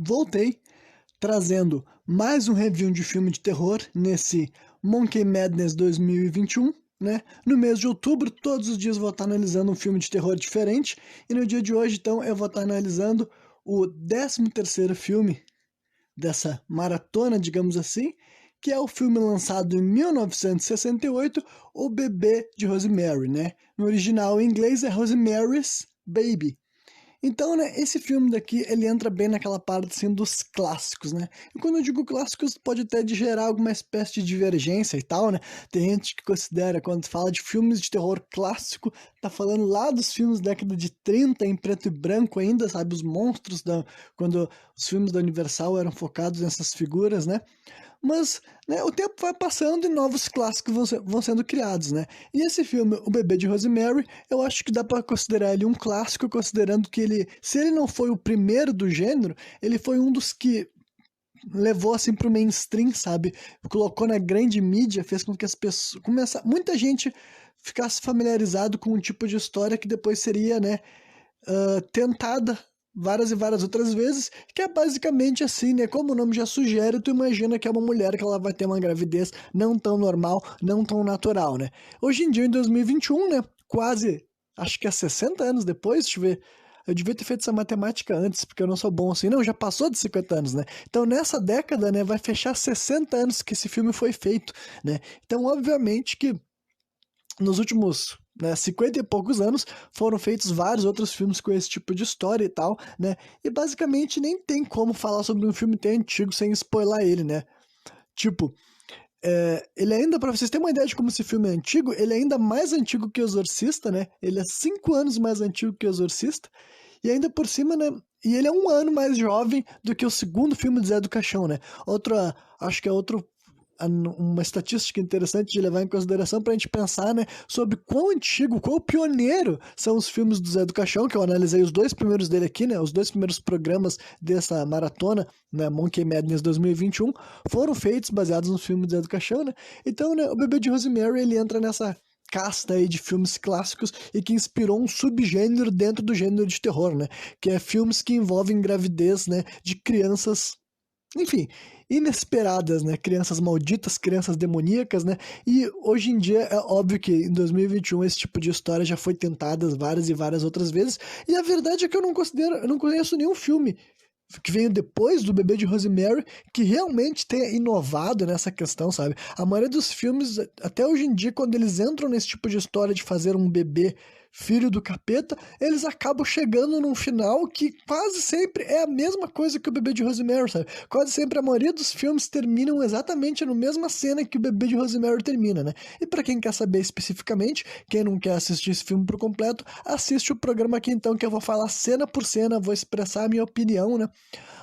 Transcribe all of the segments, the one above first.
voltei trazendo mais um review de filme de terror nesse Monkey Madness 2021, né? No mês de outubro, todos os dias vou estar analisando um filme de terror diferente, e no dia de hoje, então, eu vou estar analisando o 13º filme dessa maratona, digamos assim, que é o filme lançado em 1968, O Bebê de Rosemary, né? No original em inglês é Rosemary's Baby. Então, né, esse filme daqui, ele entra bem naquela parte, assim, dos clássicos, né? E quando eu digo clássicos, pode até de gerar alguma espécie de divergência e tal, né? Tem gente que considera, quando fala de filmes de terror clássico, tá falando lá dos filmes da década de 30, em preto e branco ainda, sabe? Os monstros, quando os filmes da Universal eram focados nessas figuras, né? Mas, né, o tempo vai passando e novos clássicos vão sendo criados, né? E esse filme, O Bebê de Rosemary, eu acho que dá para considerar ele um clássico, considerando que ele, se ele não foi o primeiro do gênero, ele foi um dos que levou assim pro mainstream, sabe? Colocou na grande mídia, fez com que as pessoas muita gente ficasse familiarizado com um tipo de história que depois seria, né, tentada várias e várias outras vezes, que é basicamente assim, né? Como o nome já sugere, tu imagina que é uma mulher que ela vai ter uma gravidez não tão normal, não tão natural, né? Hoje em dia, em 2021, né? Quase, acho que é 60 anos depois, deixa eu ver. Eu devia ter feito essa matemática antes, porque eu não sou bom assim. Não, já passou de 50 anos, né? Então, nessa década, né, vai fechar 60 anos que esse filme foi feito, né? Então, obviamente que nos últimos, né, 50 e poucos anos, foram feitos vários outros filmes com esse tipo de história e tal, né? E basicamente nem tem como falar sobre um filme tão antigo sem spoiler ele, né? Tipo, ele ainda, pra vocês terem uma ideia de como esse filme é antigo, ele é ainda mais antigo que O Exorcista, né? Ele é 5 anos mais antigo que O Exorcista, e ainda por cima, né? E ele é 1 ano mais jovem do que o segundo filme do Zé do Caixão, né? Acho que é uma estatística interessante de levar em consideração para a gente pensar, né, sobre quão antigo, quão pioneiro são os filmes do Zé do Caixão, que eu analisei os 2 primeiros dele aqui, né, os 2 primeiros programas dessa maratona, né, Monkey Madness 2021, foram feitos baseados no filme do Zé do Caixão, né, então, né, o Bebê de Rosemary, ele entra nessa casta aí de filmes clássicos e que inspirou um subgênero dentro do gênero de terror, né, que é filmes que envolvem gravidez, né, de crianças, enfim, inesperadas, né? Crianças malditas, crianças demoníacas, né? E hoje em dia é óbvio que em 2021 esse tipo de história já foi tentada várias e várias outras vezes. E a verdade é que eu não conheço nenhum filme que veio depois do Bebê de Rosemary que realmente tenha inovado nessa questão, sabe? A maioria dos filmes, até hoje em dia, quando eles entram nesse tipo de história de fazer um bebê filho do capeta, eles acabam chegando num final que quase sempre é a mesma coisa que o Bebê de Rosemary, sabe? Quase sempre a maioria dos filmes terminam exatamente na mesma cena que o Bebê de Rosemary termina, né? E pra quem quer saber especificamente, quem não quer assistir esse filme por completo, assiste o programa aqui então, que eu vou falar cena por cena, vou expressar a minha opinião, né?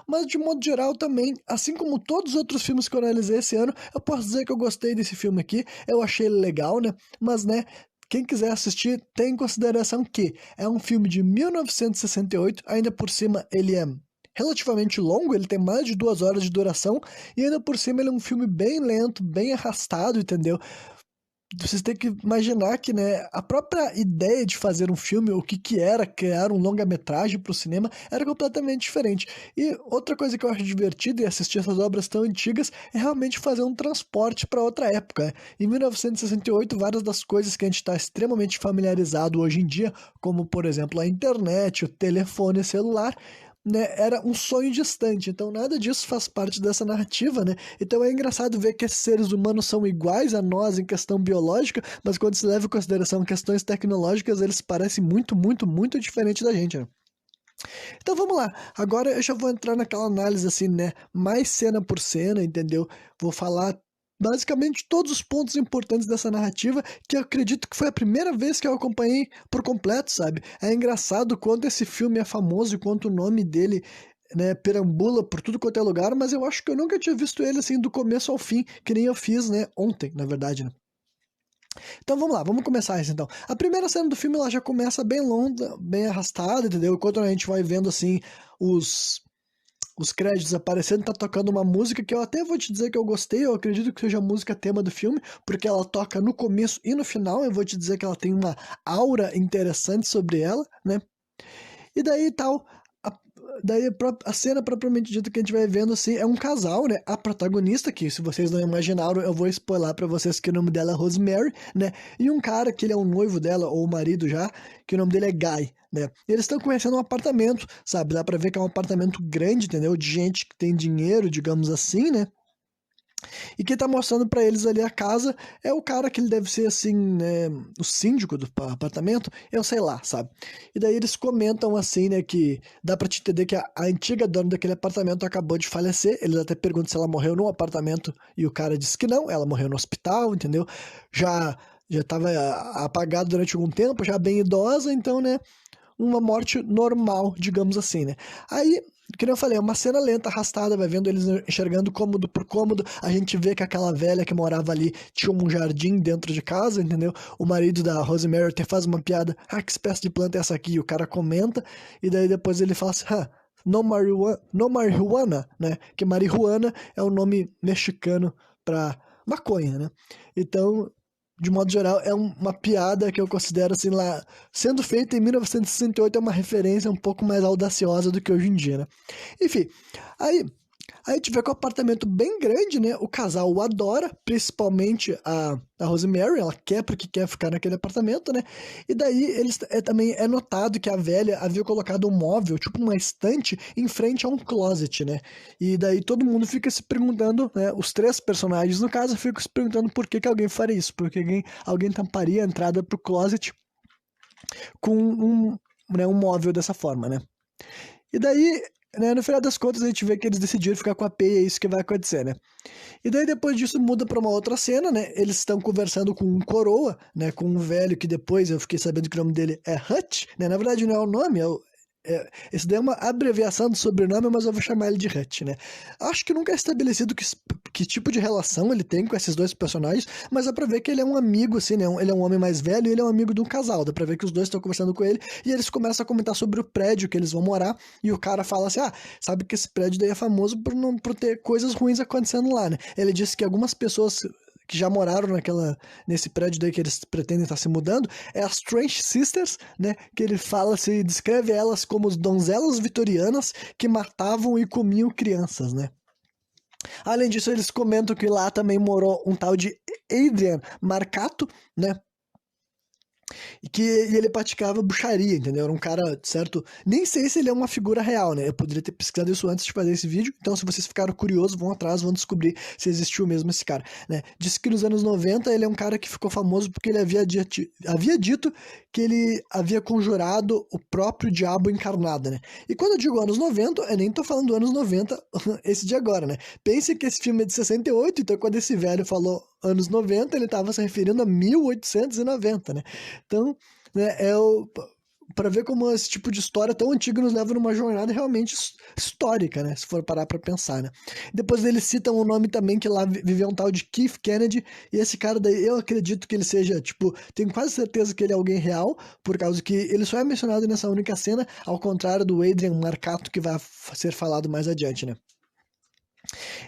Mas de modo geral também, assim como todos os outros filmes que eu analisei esse ano, eu posso dizer que eu gostei desse filme aqui, eu achei ele legal, né? Mas, né, quem quiser assistir, tem em consideração que é um filme de 1968, ainda por cima ele é relativamente longo, ele tem mais de 2 horas de duração, e ainda por cima ele é um filme bem lento, bem arrastado, entendeu? Vocês têm que imaginar que, né, a própria ideia de fazer um filme, o que era criar um longa-metragem para o cinema, era completamente diferente. E outra coisa que eu acho divertida em assistir essas obras tão antigas é realmente fazer um transporte para outra época, né? Em 1968, várias das coisas que a gente está extremamente familiarizado hoje em dia, como, por exemplo, a internet, o telefone celular, né, era um sonho distante, então nada disso faz parte dessa narrativa, né? Então é engraçado ver que esses seres humanos são iguais a nós em questão biológica, mas quando se leva em consideração questões tecnológicas, eles parecem muito, muito, muito diferentes da gente, né? Então vamos lá, agora eu já vou entrar naquela análise assim, né, mais cena por cena, entendeu? Vou falar basicamente todos os pontos importantes dessa narrativa, que eu acredito que foi a primeira vez que eu acompanhei por completo, sabe? É engraçado quanto esse filme é famoso e quanto o nome dele, né, perambula por tudo quanto é lugar, mas eu acho que eu nunca tinha visto ele assim do começo ao fim, que nem eu fiz, né, ontem, na verdade, né? Então vamos lá, vamos começar isso então. A primeira cena do filme ela já começa bem longa, bem arrastada, entendeu? Enquanto a gente vai vendo assim os os créditos aparecendo, tá tocando uma música que eu até vou te dizer que eu gostei, eu acredito que seja a música tema do filme, porque ela toca no começo e no final, eu vou te dizer que ela tem uma aura interessante sobre ela, né? E daí tal, daí a cena propriamente dita que a gente vai vendo, assim, é um casal, né? A protagonista, que se vocês não imaginaram, eu vou spoiler pra vocês que o nome dela é Rosemary, né? E um cara que ele é um noivo dela, ou o marido já, que o nome dele é Guy, né? E eles estão conhecendo um apartamento, sabe? Dá pra ver que é um apartamento grande, entendeu? De gente que tem dinheiro, digamos assim, né? E quem tá mostrando pra eles ali a casa é o cara que ele deve ser, assim, né, o síndico do apartamento, eu sei lá, sabe? E daí eles comentam, assim, né, que dá pra te entender que a antiga dona daquele apartamento acabou de falecer, eles até perguntam se ela morreu no apartamento e o cara disse que não, ela morreu no hospital, entendeu? Já, já tava apagada durante algum tempo, já bem idosa, então, né, uma morte normal, digamos assim, né? Aí, que nem eu falei, é uma cena lenta, arrastada, vai vendo eles enxergando cômodo por cômodo, a gente vê que aquela velha que morava ali tinha um jardim dentro de casa, entendeu? O marido da Rosemary até faz uma piada, que espécie de planta é essa aqui? E o cara comenta, e daí depois ele fala assim, no marihuana, no marihuana, né? Que marihuana é o nome mexicano pra maconha, né? Então, de modo geral, é uma piada que eu considero, assim, lá, sendo feita em 1968, é uma referência um pouco mais audaciosa do que hoje em dia, né? Enfim, aí a gente vê que o apartamento bem grande, né? O casal o adora, principalmente a Rosemary, ela quer porque quer ficar naquele apartamento, né? E daí eles também é notado que a velha havia colocado um móvel, tipo uma estante, em frente a um closet, né? E daí todo mundo fica se perguntando, né? Os três personagens, no caso, ficam se perguntando por que alguém faria isso, porque alguém tamparia a entrada pro closet com um móvel dessa forma, né? E daí, né, no final das contas, a gente vê que eles decidiram ficar com a P e é isso que vai acontecer, né? E daí, depois disso, muda pra uma outra cena, né? Eles estão conversando com um coroa, né? Com um velho que depois eu fiquei sabendo que o nome dele é Hutch, né? Na verdade, não é o nome, esse daí é uma abreviação do sobrenome, mas eu vou chamar ele de Hutch, né? Acho que nunca é estabelecido que tipo de relação ele tem com esses dois personagens, mas dá pra ver que ele é um amigo, assim, né? Ele é um homem mais velho e ele é um amigo de um casal. Dá pra ver que os dois estão conversando com ele e eles começam a comentar sobre o prédio que eles vão morar e o cara fala assim, sabe que esse prédio daí é famoso por ter coisas ruins acontecendo lá, né? Ele disse que algumas pessoas que já moraram nesse prédio daí que eles pretendem estar se mudando, é as Strange Sisters, né? Que ele fala, se descreve elas como as donzelas vitorianas que matavam e comiam crianças, né? Além disso, eles comentam que lá também morou um tal de Adrian Marcato, né? E ele praticava bruxaria, entendeu? Era um cara, certo? Nem sei se ele é uma figura real, né? Eu poderia ter pesquisado isso antes de fazer esse vídeo. Então, se vocês ficaram curiosos, vão atrás, vão descobrir se existiu mesmo esse cara, né? Diz que nos anos 90 ele é um cara que ficou famoso porque ele havia dito que ele havia conjurado o próprio diabo encarnado, né? E quando eu digo anos 90, eu nem tô falando anos 90 esse de agora, né? Pense que esse filme é de 68, então quando esse velho falou anos 90, ele estava se referindo a 1890, né? Então, né, para ver como esse tipo de história tão antiga nos leva numa jornada realmente histórica, né? Se for parar para pensar, né? Depois eles citam o nome também que lá viveu um tal de Keith Kennedy, e esse cara daí, eu acredito que ele seja, tipo, tenho quase certeza que ele é alguém real, por causa que ele só é mencionado nessa única cena, ao contrário do Adrian Marcato, que vai ser falado mais adiante, né?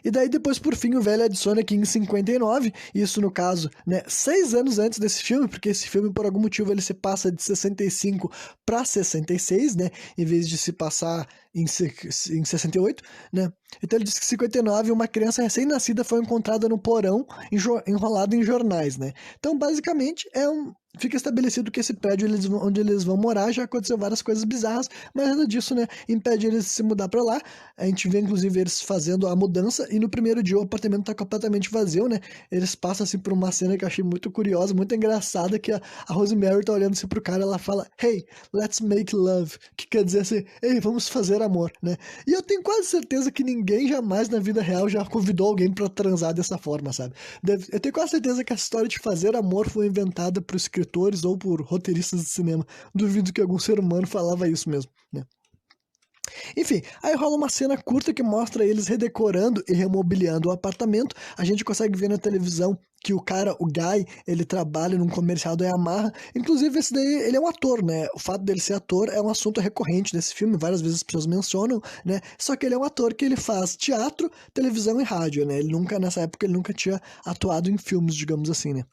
E daí depois, por fim, o velho adiciona aqui em 59, isso no caso, né, 6 anos antes desse filme, porque esse filme, por algum motivo, ele se passa de 65 para 66, né, em vez de se passar em 68, né. Então ele diz que em 59 uma criança recém-nascida foi encontrada no porão, enrolada em jornais, né. Então, basicamente, fica estabelecido que esse prédio onde eles vão morar já aconteceu várias coisas bizarras, mas nada disso, né, impede eles de se mudar para lá. A gente vê, inclusive, eles fazendo a mudança e no primeiro dia o apartamento tá completamente vazio, né? Eles passam, assim, por uma cena que eu achei muito curiosa, muito engraçada, que a Rosemary tá olhando assim pro cara, ela fala, hey, let's make love, que quer dizer assim, ei, vamos fazer amor, né? E eu tenho quase certeza que ninguém jamais na vida real já convidou alguém pra transar dessa forma, sabe? Eu tenho quase certeza que a história de fazer amor foi inventada por escritores ou por roteiristas de cinema. Duvido que algum ser humano falava isso mesmo, né? Enfim, aí rola uma cena curta que mostra eles redecorando e remobiliando o apartamento. A gente consegue ver na televisão que o cara, o Guy, ele trabalha num comercial da Yamaha. Inclusive, esse daí, ele é um ator, né? O fato dele ser ator é um assunto recorrente nesse filme, várias vezes as pessoas mencionam, né? Só que ele é um ator que ele faz teatro, televisão e rádio, né? Nessa época, ele nunca tinha atuado em filmes, digamos assim, né?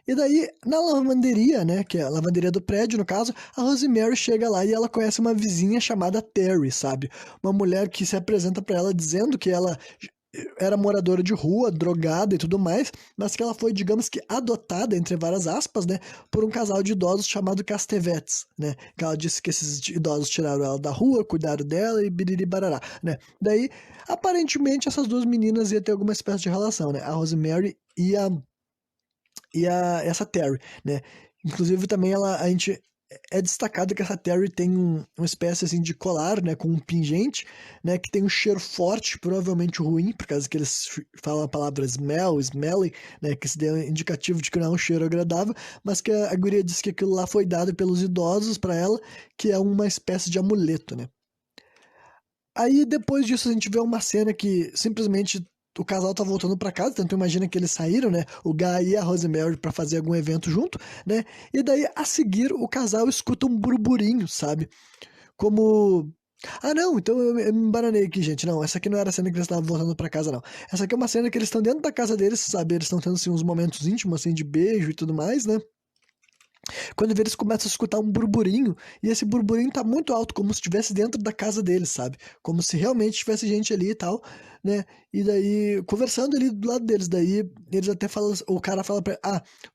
E daí, na lavanderia, né, que é a lavanderia do prédio, no caso, a Rosemary chega lá e ela conhece uma vizinha chamada Terry, sabe? Uma mulher que se apresenta pra ela dizendo que ela era moradora de rua, drogada e tudo mais, mas que ela foi, digamos que, adotada, entre várias aspas, né, por um casal de idosos chamado Castevetes, né, que ela disse que esses idosos tiraram ela da rua, cuidaram dela e biriri barará, né. Daí, aparentemente, essas duas meninas iam ter alguma espécie de relação, né, a Rosemary e essa Terry, né. Inclusive também a gente é destacado que essa Terry tem uma espécie assim de colar, né, com um pingente, né, que tem um cheiro forte, provavelmente ruim, por causa que eles falam a palavra smell, smelly, né, que se deu um indicativo de que não é um cheiro agradável, mas que a guria disse que aquilo lá foi dado pelos idosos para ela, que é uma espécie de amuleto, né. Aí depois disso a gente vê uma cena que simplesmente o casal tá voltando pra casa, tanto imagina que eles saíram, né? O Guy e a Rosemary pra fazer algum evento junto, né? E daí a seguir o casal escuta um burburinho, sabe? Como ah, não, então eu me embananei aqui, gente. Não, essa aqui não era a cena que eles estavam voltando pra casa, não. Essa aqui é uma cena que eles estão dentro da casa deles, sabe? Eles estão tendo assim, uns momentos íntimos, assim, de beijo e tudo mais, né? Quando vê, eles começam a escutar um burburinho, e esse burburinho tá muito alto, como se estivesse dentro da casa deles, sabe? Como se realmente tivesse gente ali e tal, né? E daí, conversando ali do lado deles, daí eles até falam, o cara fala pra,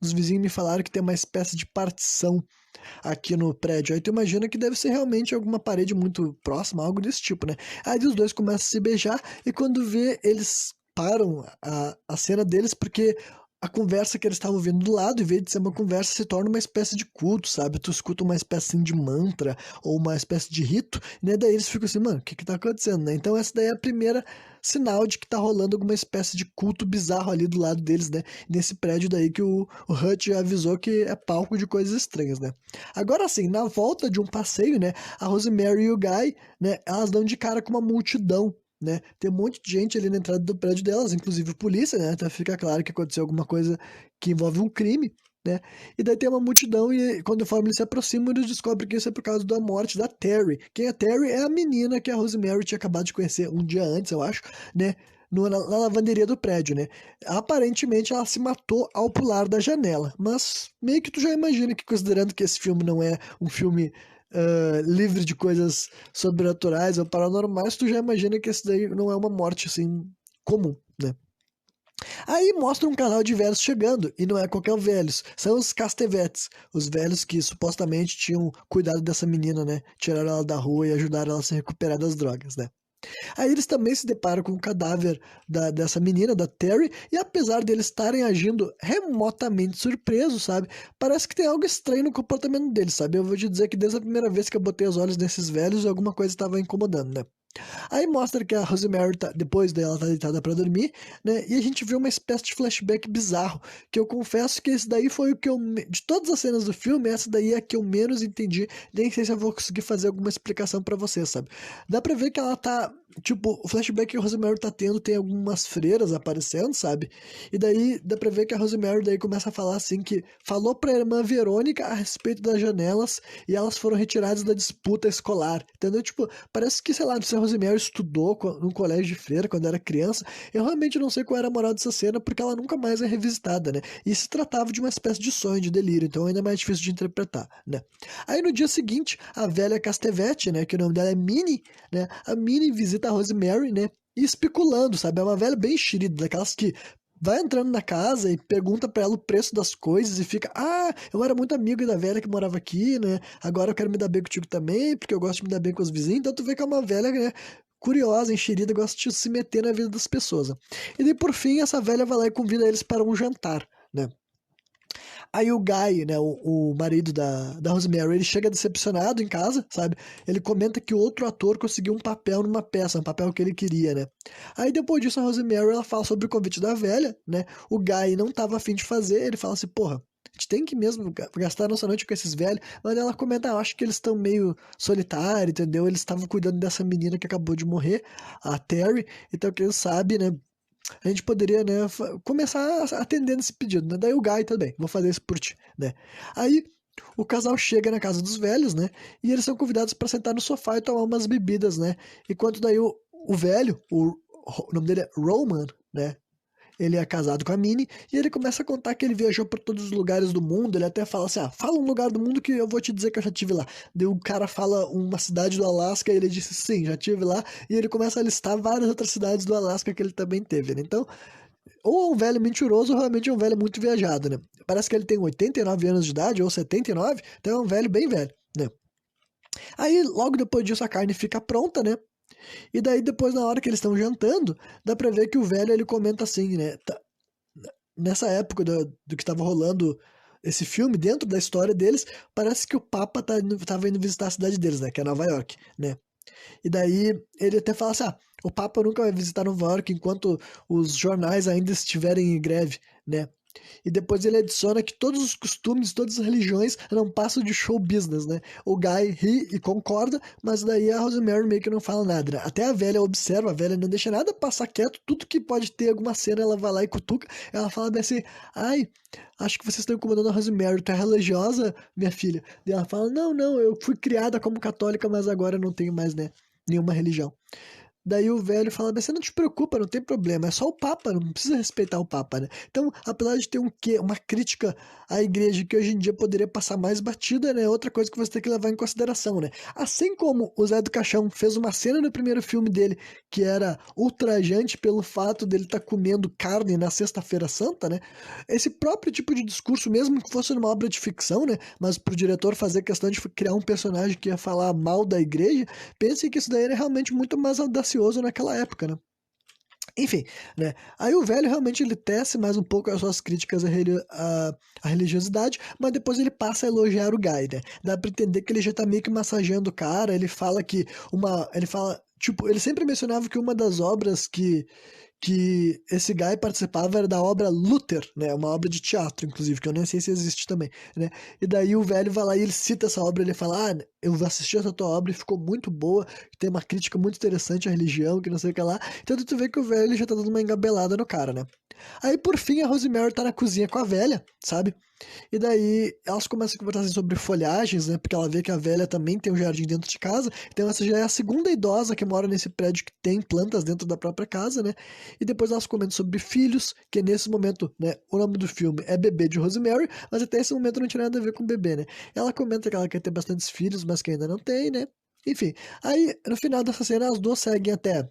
os vizinhos me falaram que tem uma espécie de partição aqui no prédio. Aí tu imagina que deve ser realmente alguma parede muito próxima, algo desse tipo, né? Aí os dois começam a se beijar, e quando vê, eles param a cena deles, porque a conversa que eles estavam ouvindo do lado, em vez de ser uma conversa, se torna uma espécie de culto, sabe? Tu escuta uma espécie assim, de mantra ou uma espécie de rito, né? Daí eles ficam assim, mano, o que que tá acontecendo, né? Então essa daí é a primeira sinal de que tá rolando alguma espécie de culto bizarro ali do lado deles, né? Nesse prédio daí que o Hutch já avisou que é palco de coisas estranhas, né? Agora sim, na volta de um passeio, né? A Rosemary e o Guy, né? Elas dão de cara com uma multidão, né? Tem um monte de gente ali na entrada do prédio delas, inclusive polícia, né? Então fica claro que aconteceu alguma coisa que envolve um crime, né? E daí tem uma multidão e conforme eles se aproximam, eles descobrem que isso é por causa da morte da Terry. Quem é Terry é a menina que a Rosemary tinha acabado de conhecer um dia antes, eu acho, né? Na lavanderia do prédio, né? Aparentemente ela se matou ao pular da janela, mas meio que tu já imagina que, considerando que esse filme não é um filme livre de coisas sobrenaturais ou paranormais, tu já imagina que esse daí não é uma morte assim comum, né? Aí mostra um canal de velhos chegando, e não é qualquer velhos, são os Castevetes, os velhos que supostamente tinham cuidado dessa menina, né? Tiraram ela da rua e ajudaram ela a se recuperar das drogas, né? Aí eles também se deparam com o cadáver dessa menina, da Terry, e apesar deles estarem agindo remotamente surpresos, sabe? Parece que tem algo estranho no comportamento deles, sabe? Eu vou te dizer que desde a primeira vez que eu botei os olhos nesses velhos, alguma coisa estava incomodando, né? Aí mostra que a Rosemary, depois dela tá deitada pra dormir, né? E a gente vê uma espécie de flashback bizarro, que eu confesso que esse daí foi o que eu... De todas as cenas do filme, essa daí é a que eu menos entendi. Nem sei se eu vou conseguir fazer alguma explicação pra você, sabe? Dá pra ver que ela tá... Tipo, o flashback que a Rosemary tá tendo tem algumas freiras aparecendo, sabe? E daí dá pra ver que a Rosemary daí começa a falar assim que falou pra irmã Verônica a respeito das janelas e elas foram retiradas da disputa escolar, entendeu? Tipo, parece que, sei lá, se a Rosemary estudou num colégio de freira quando era criança. Eu realmente não sei qual era a moral dessa cena, porque ela nunca mais é revisitada, né? E se tratava de uma espécie de sonho, de delírio, então ainda é mais difícil de interpretar, né? Aí no dia seguinte, a velha Castevete, né, que o nome dela é Minnie, né? A Minnie visita a Rosemary, né? E especulando, sabe? É uma velha bem xerida, daquelas que vai entrando na casa e pergunta pra ela o preço das coisas e fica, eu era muito amigo da velha que morava aqui, né? Agora eu quero me dar bem contigo também, porque eu gosto de me dar bem com os vizinhos. Então tu vê que é uma velha, né, curiosa, enxerida, gosta de se meter na vida das pessoas, né? E daí por fim essa velha vai lá e convida eles para um jantar, né? Aí o Guy, né, o marido da Rosemary, ele chega decepcionado em casa, sabe? Ele comenta que outro ator conseguiu um papel numa peça, um papel que ele queria, né? Aí depois disso a Rosemary, ela fala sobre o convite da velha, né? O Guy não tava afim de fazer, ele fala assim, porra, a gente tem que mesmo gastar a nossa noite com esses velhos, mas ela comenta, eu acho que eles estão meio solitários, entendeu? Eles estavam cuidando dessa menina que acabou de morrer, a Terry, então quem sabe, né? A gente poderia, né, começar atendendo esse pedido, né? Daí o Guy também, vou fazer isso por ti, né? Aí o casal chega na casa dos velhos, né? E eles são convidados para sentar no sofá e tomar umas bebidas, né? Enquanto daí o velho, o nome dele é Roman, né? ele é casado com a Minnie, e ele começa a contar que ele viajou por todos os lugares do mundo, ele até fala assim, fala um lugar do mundo que eu vou te dizer que eu já tive lá. Daí o cara fala uma cidade do Alasca, e ele disse, sim, já tive lá, e ele começa a listar várias outras cidades do Alasca que ele também teve, né? Então, ou é um velho mentiroso, ou realmente é um velho muito viajado, né? Parece que ele tem 89 anos de idade, ou 79, então é um velho bem velho, né? Aí, logo depois disso, a carne fica pronta, né? E daí, depois, na hora que eles estão jantando, dá pra ver que o velho, ele comenta assim, né? Nessa época do que estava rolando esse filme, dentro da história deles, parece que o Papa tava indo visitar a cidade deles, né? Que é Nova York, né? E daí ele até fala assim, o Papa nunca vai visitar Nova York enquanto os jornais ainda estiverem em greve, né? E depois ele adiciona que todos os costumes, todas as religiões não passam de show business, né? O Guy ri e concorda, mas daí a Rosemary meio que não fala nada, né? Até a velha observa, a velha não deixa nada passar quieto, tudo que pode ter alguma cena ela vai lá e cutuca, ela fala bem assim, ai, acho que vocês estão incomodando a Rosemary, tu é religiosa, minha filha? E ela fala, não, não, eu fui criada como católica, mas agora eu não tenho mais, né, nenhuma religião. Daí o velho fala, mas você não te preocupa, não tem problema, é só o Papa, não precisa respeitar o Papa, né? Então, apesar de ter uma crítica à igreja que hoje em dia poderia passar mais batida, né? Outra coisa que você tem que levar em consideração, né? Assim como o Zé do Caixão fez uma cena no primeiro filme dele que era ultrajante pelo fato dele estar comendo carne na Sexta-feira Santa, né? Esse próprio tipo de discurso, mesmo que fosse numa obra de ficção, né? Mas pro diretor fazer questão de criar um personagem que ia falar mal da igreja, pense que isso daí era realmente muito mais audacioso naquela época, né? Enfim, né? Aí o velho realmente ele tece mais um pouco as suas críticas à religiosidade, mas depois ele passa a elogiar o Guy, né? Dá pra entender que ele já tá meio que massageando o cara, ele fala que ele fala, tipo, ele sempre mencionava que uma das obras que esse Guy participava era da obra Luther, né? Uma obra de teatro, inclusive, que eu nem sei se existe também, né? E daí o velho vai lá e ele cita essa obra, ele fala, eu assisti essa tua obra e ficou muito boa, tem uma crítica muito interessante à religião, que não sei o que lá. Então tu vê que o velho ele já tá dando uma engabelada no cara, né? Aí por fim a Rosemary tá na cozinha com a velha, sabe? E daí elas começam a conversar assim, sobre folhagens, né? Porque ela vê que a velha também tem um jardim dentro de casa. Então essa já é a segunda idosa que mora nesse prédio que tem plantas dentro da própria casa, né? E depois elas comentam sobre filhos, que nesse momento, né? O nome do filme é Bebê de Rosemary, mas até esse momento não tinha nada a ver com bebê, né? Ela comenta que ela quer ter bastantes filhos, mas que ainda não tem, né? Enfim, aí no final dessa cena as duas seguem até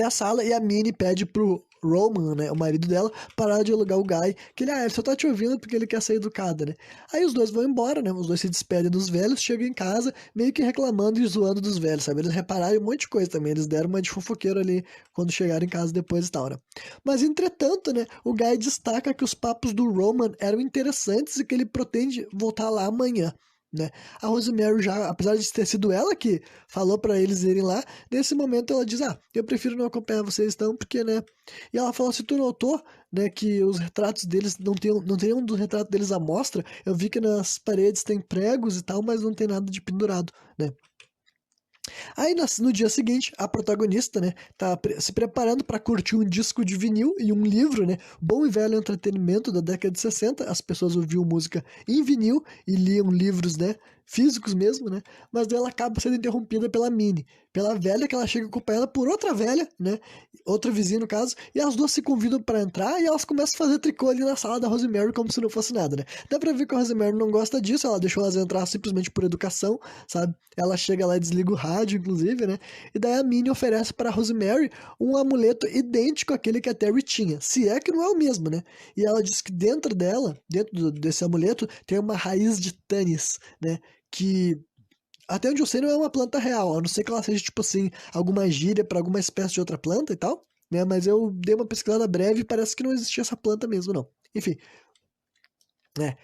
a sala e a Minnie pede pro Roman, né, o marido dela, parar de alugar o Guy, que ele só tá te ouvindo porque ele quer ser educado, né. Aí os dois vão embora, né, os dois se despedem dos velhos, chegam em casa meio que reclamando e zoando dos velhos, sabe, eles repararam um monte de coisa também, eles deram uma de fofoqueiro ali quando chegaram em casa depois e tal, né. Mas entretanto, né, o Guy destaca que os papos do Roman eram interessantes e que ele pretende voltar lá amanhã. Né? A Rosemary já, apesar de ter sido ela que falou para eles irem lá, nesse momento ela diz, eu prefiro não acompanhar vocês então, porque, né? E ela fala, se tu notou, né, que os retratos deles, não tem um dos retratos deles à mostra, eu vi que nas paredes tem pregos e tal, mas não tem nada de pendurado, né? Aí no dia seguinte, a protagonista, né, tá se preparando para curtir um disco de vinil e um livro, né, bom e velho entretenimento da década de 60. As pessoas ouviam música em vinil e liam livros, né, físicos mesmo, né, mas daí ela acaba sendo interrompida pela Minnie, pela velha que ela chega acompanhada por outra velha, né, outra vizinha no caso, e as duas se convidam para entrar e elas começam a fazer tricô ali na sala da Rosemary como se não fosse nada, né. Dá pra ver que a Rosemary não gosta disso, ela deixou elas entrar simplesmente por educação, sabe, ela chega lá e desliga o rádio, inclusive, né? E daí a Minnie oferece para Rosemary um amuleto idêntico àquele que a Terry tinha, se é que não é o mesmo, né? E ela diz que dentro dela, desse amuleto, tem uma raiz de Tanis, né? Que até onde eu sei não é uma planta real, a não ser que ela seja tipo assim, alguma gíria para alguma espécie de outra planta e tal, né? Mas eu dei uma pesquisada breve e parece que não existia essa planta mesmo, não. Enfim, né?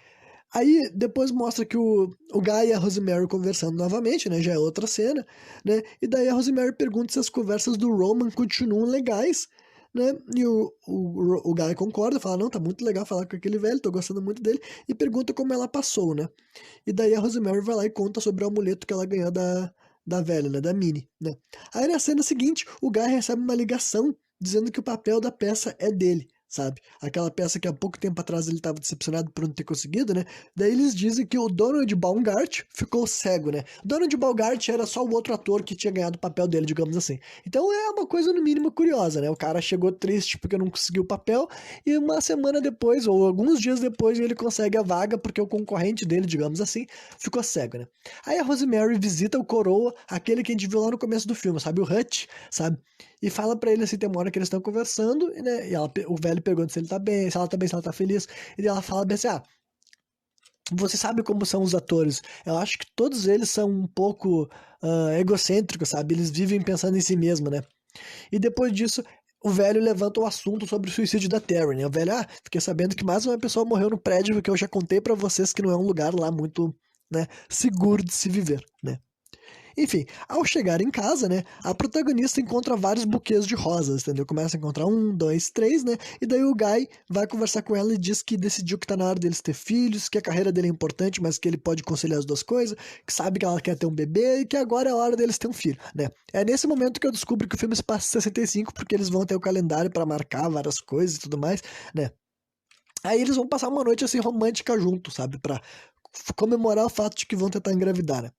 Aí depois mostra que o Guy e a Rosemary conversando novamente, né? Já é outra cena, né? E daí a Rosemary pergunta se as conversas do Roman continuam legais, né? E o Guy concorda, fala, não, tá muito legal falar com aquele velho, tô gostando muito dele, e pergunta como ela passou, né? E daí a Rosemary vai lá e conta sobre o amuleto que ela ganhou da velha, né? Da Minnie, né? Aí na cena seguinte, o Guy recebe uma ligação dizendo que o papel da peça é dele, sabe? Aquela peça que há pouco tempo atrás ele estava decepcionado por não ter conseguido, né? Daí eles dizem que o Donald Baumgart ficou cego, né? Donald Baumgart era só o outro ator que tinha ganhado o papel dele, digamos assim. Então é uma coisa no mínimo curiosa, né? O cara chegou triste porque não conseguiu o papel e uma semana depois, ou alguns dias depois, ele consegue a vaga porque o concorrente dele, digamos assim, ficou cego, né? Aí a Rosemary visita o Coroa, aquele que a gente viu lá no começo do filme, sabe? O Hutch, sabe? E fala pra ele assim, tem uma hora que eles estão conversando, né? E o velho pergunta se ele tá bem, se ela tá bem, se ela tá feliz. E ela fala bem assim, você sabe como são os atores. Eu acho que todos eles são um pouco egocêntricos, sabe? Eles vivem pensando em si mesmo, né? E depois disso, o velho levanta o assunto sobre o suicídio da Terry, né? O velho, fiquei sabendo que mais uma pessoa morreu no prédio, porque eu já contei pra vocês que não é um lugar lá muito, né, seguro de se viver, né? Enfim, ao chegar em casa, né, a protagonista encontra vários buquês de rosas, entendeu? Começa a encontrar um, dois, três, né? E daí o Guy vai conversar com ela e diz que decidiu que tá na hora deles ter filhos, que a carreira dele é importante, mas que ele pode conciliar as duas coisas, que sabe que ela quer ter um bebê e que agora é a hora deles ter um filho, né? É nesse momento que eu descubro que o filme se passa em 65, porque eles vão ter o calendário para marcar várias coisas e tudo mais, né? Aí eles vão passar uma noite assim romântica juntos, sabe? Pra comemorar o fato de que vão tentar engravidar, né?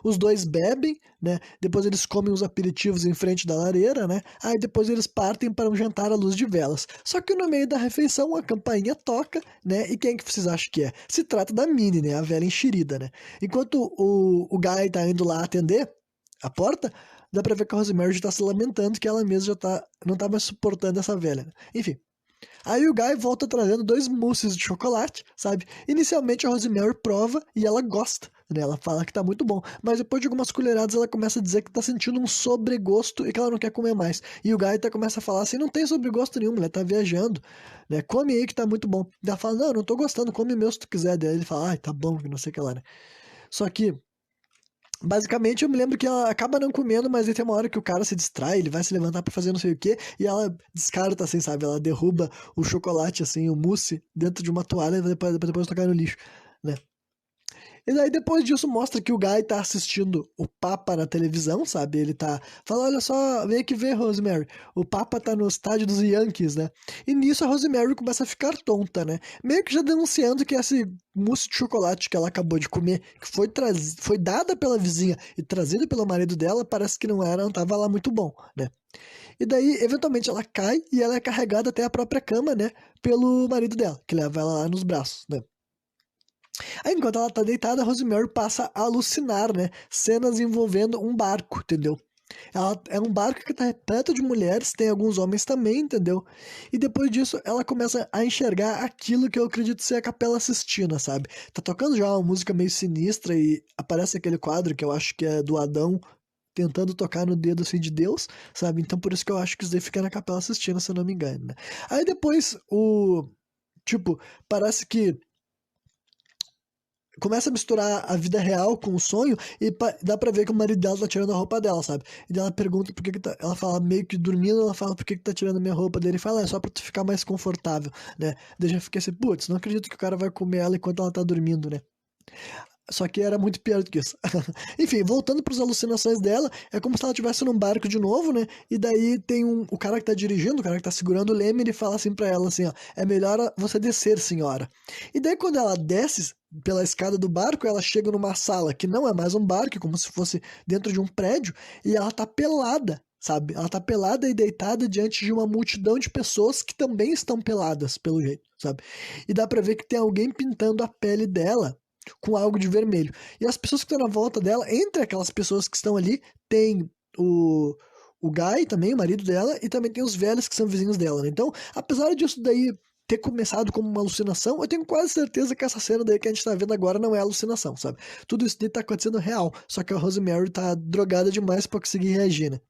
Os dois bebem, né? Depois eles comem os aperitivos em frente da lareira, né? Aí depois eles partem para um jantar à luz de velas. Só que no meio da refeição a campainha toca, né? E quem que vocês acham que é? Se trata da Minnie, né? A velha enxerida, né? Enquanto o Guy tá indo lá atender a porta, dá pra ver que a Rosemary já tá se lamentando que ela mesma já tá, não tá mais suportando essa velha, né? Enfim. Aí o Guy volta trazendo dois mousses de chocolate, sabe? Inicialmente a Rosemary prova e ela gosta, né? Ela fala que tá muito bom, mas depois de algumas colheradas ela começa a dizer que tá sentindo um sobregosto e que ela não quer comer mais. E o Guy começa a falar assim, não tem sobregosto nenhum, mulher, tá viajando, né? Come aí que tá muito bom. Ela fala, não tô gostando, come mesmo se tu quiser. Daí ele fala, ai, tá bom, que não sei o que lá, né? Só que basicamente, eu me lembro que ela acaba não comendo, mas aí tem uma hora que o cara se distrai, ele vai se levantar pra fazer não sei o quê, e ela descarta, assim, sabe? Ela derruba o chocolate, assim, o mousse, dentro de uma toalha e depois tocar no lixo, né? E daí depois disso mostra que o Guy tá assistindo o Papa na televisão, sabe? Ele tá falando, olha só, vem aqui ver, Rosemary. O Papa tá no estádio dos Yankees, né? E nisso a Rosemary começa a ficar tonta, né? Meio que já denunciando que esse mousse de chocolate que ela acabou de comer, que foi dada pela vizinha e trazida pelo marido dela, parece que não tava lá muito bom, né? E daí, eventualmente, ela cai e ela é carregada até a própria cama, né? Pelo marido dela, que leva ela lá nos braços, né? Aí, enquanto ela tá deitada, a Rosemary passa a alucinar, né? Cenas envolvendo um barco, entendeu? Ela é um barco que tá repleto de mulheres, tem alguns homens também, entendeu? E depois disso, ela começa a enxergar aquilo que eu acredito ser a Capela Sistina, sabe? Tá tocando já uma música meio sinistra e aparece aquele quadro que eu acho que é do Adão tentando tocar no dedo assim de Deus, sabe? Então por isso que eu acho que isso daí fica na Capela Sistina, se eu não me engano, né? Aí depois tipo, parece que começa a misturar a vida real com o sonho e dá pra ver que o marido dela tá tirando a roupa dela, sabe? E daí ela pergunta por que tá. Ela fala meio que dormindo, ela fala por que tá tirando a minha roupa dele e fala, é só pra tu ficar mais confortável, né? Daí já fiquei assim, putz, não acredito que o cara vai comer ela enquanto ela tá dormindo, né? Só que era muito pior do que isso. Enfim, voltando para as alucinações dela, é como se ela estivesse num barco de novo, né? E daí tem o cara que tá dirigindo, o cara que tá segurando o leme, ele fala assim pra ela assim, ó, é melhor você descer, senhora. E daí quando ela desce pela escada do barco, ela chega numa sala que não é mais um barco, é como se fosse dentro de um prédio, e ela tá pelada, sabe? Ela tá pelada e deitada diante de uma multidão de pessoas que também estão peladas, pelo jeito, sabe? E dá pra ver que tem alguém pintando a pele dela com algo de vermelho. E as pessoas que estão na volta dela, entre aquelas pessoas que estão ali, tem o Guy também, o marido dela, e também tem os velhos que são vizinhos dela, né? Então, apesar disso daí ter começado como uma alucinação, eu tenho quase certeza que essa cena daí que a gente tá vendo agora não é alucinação, sabe? Tudo isso daí tá acontecendo real, só que a Rosemary tá drogada demais pra conseguir reagir, né?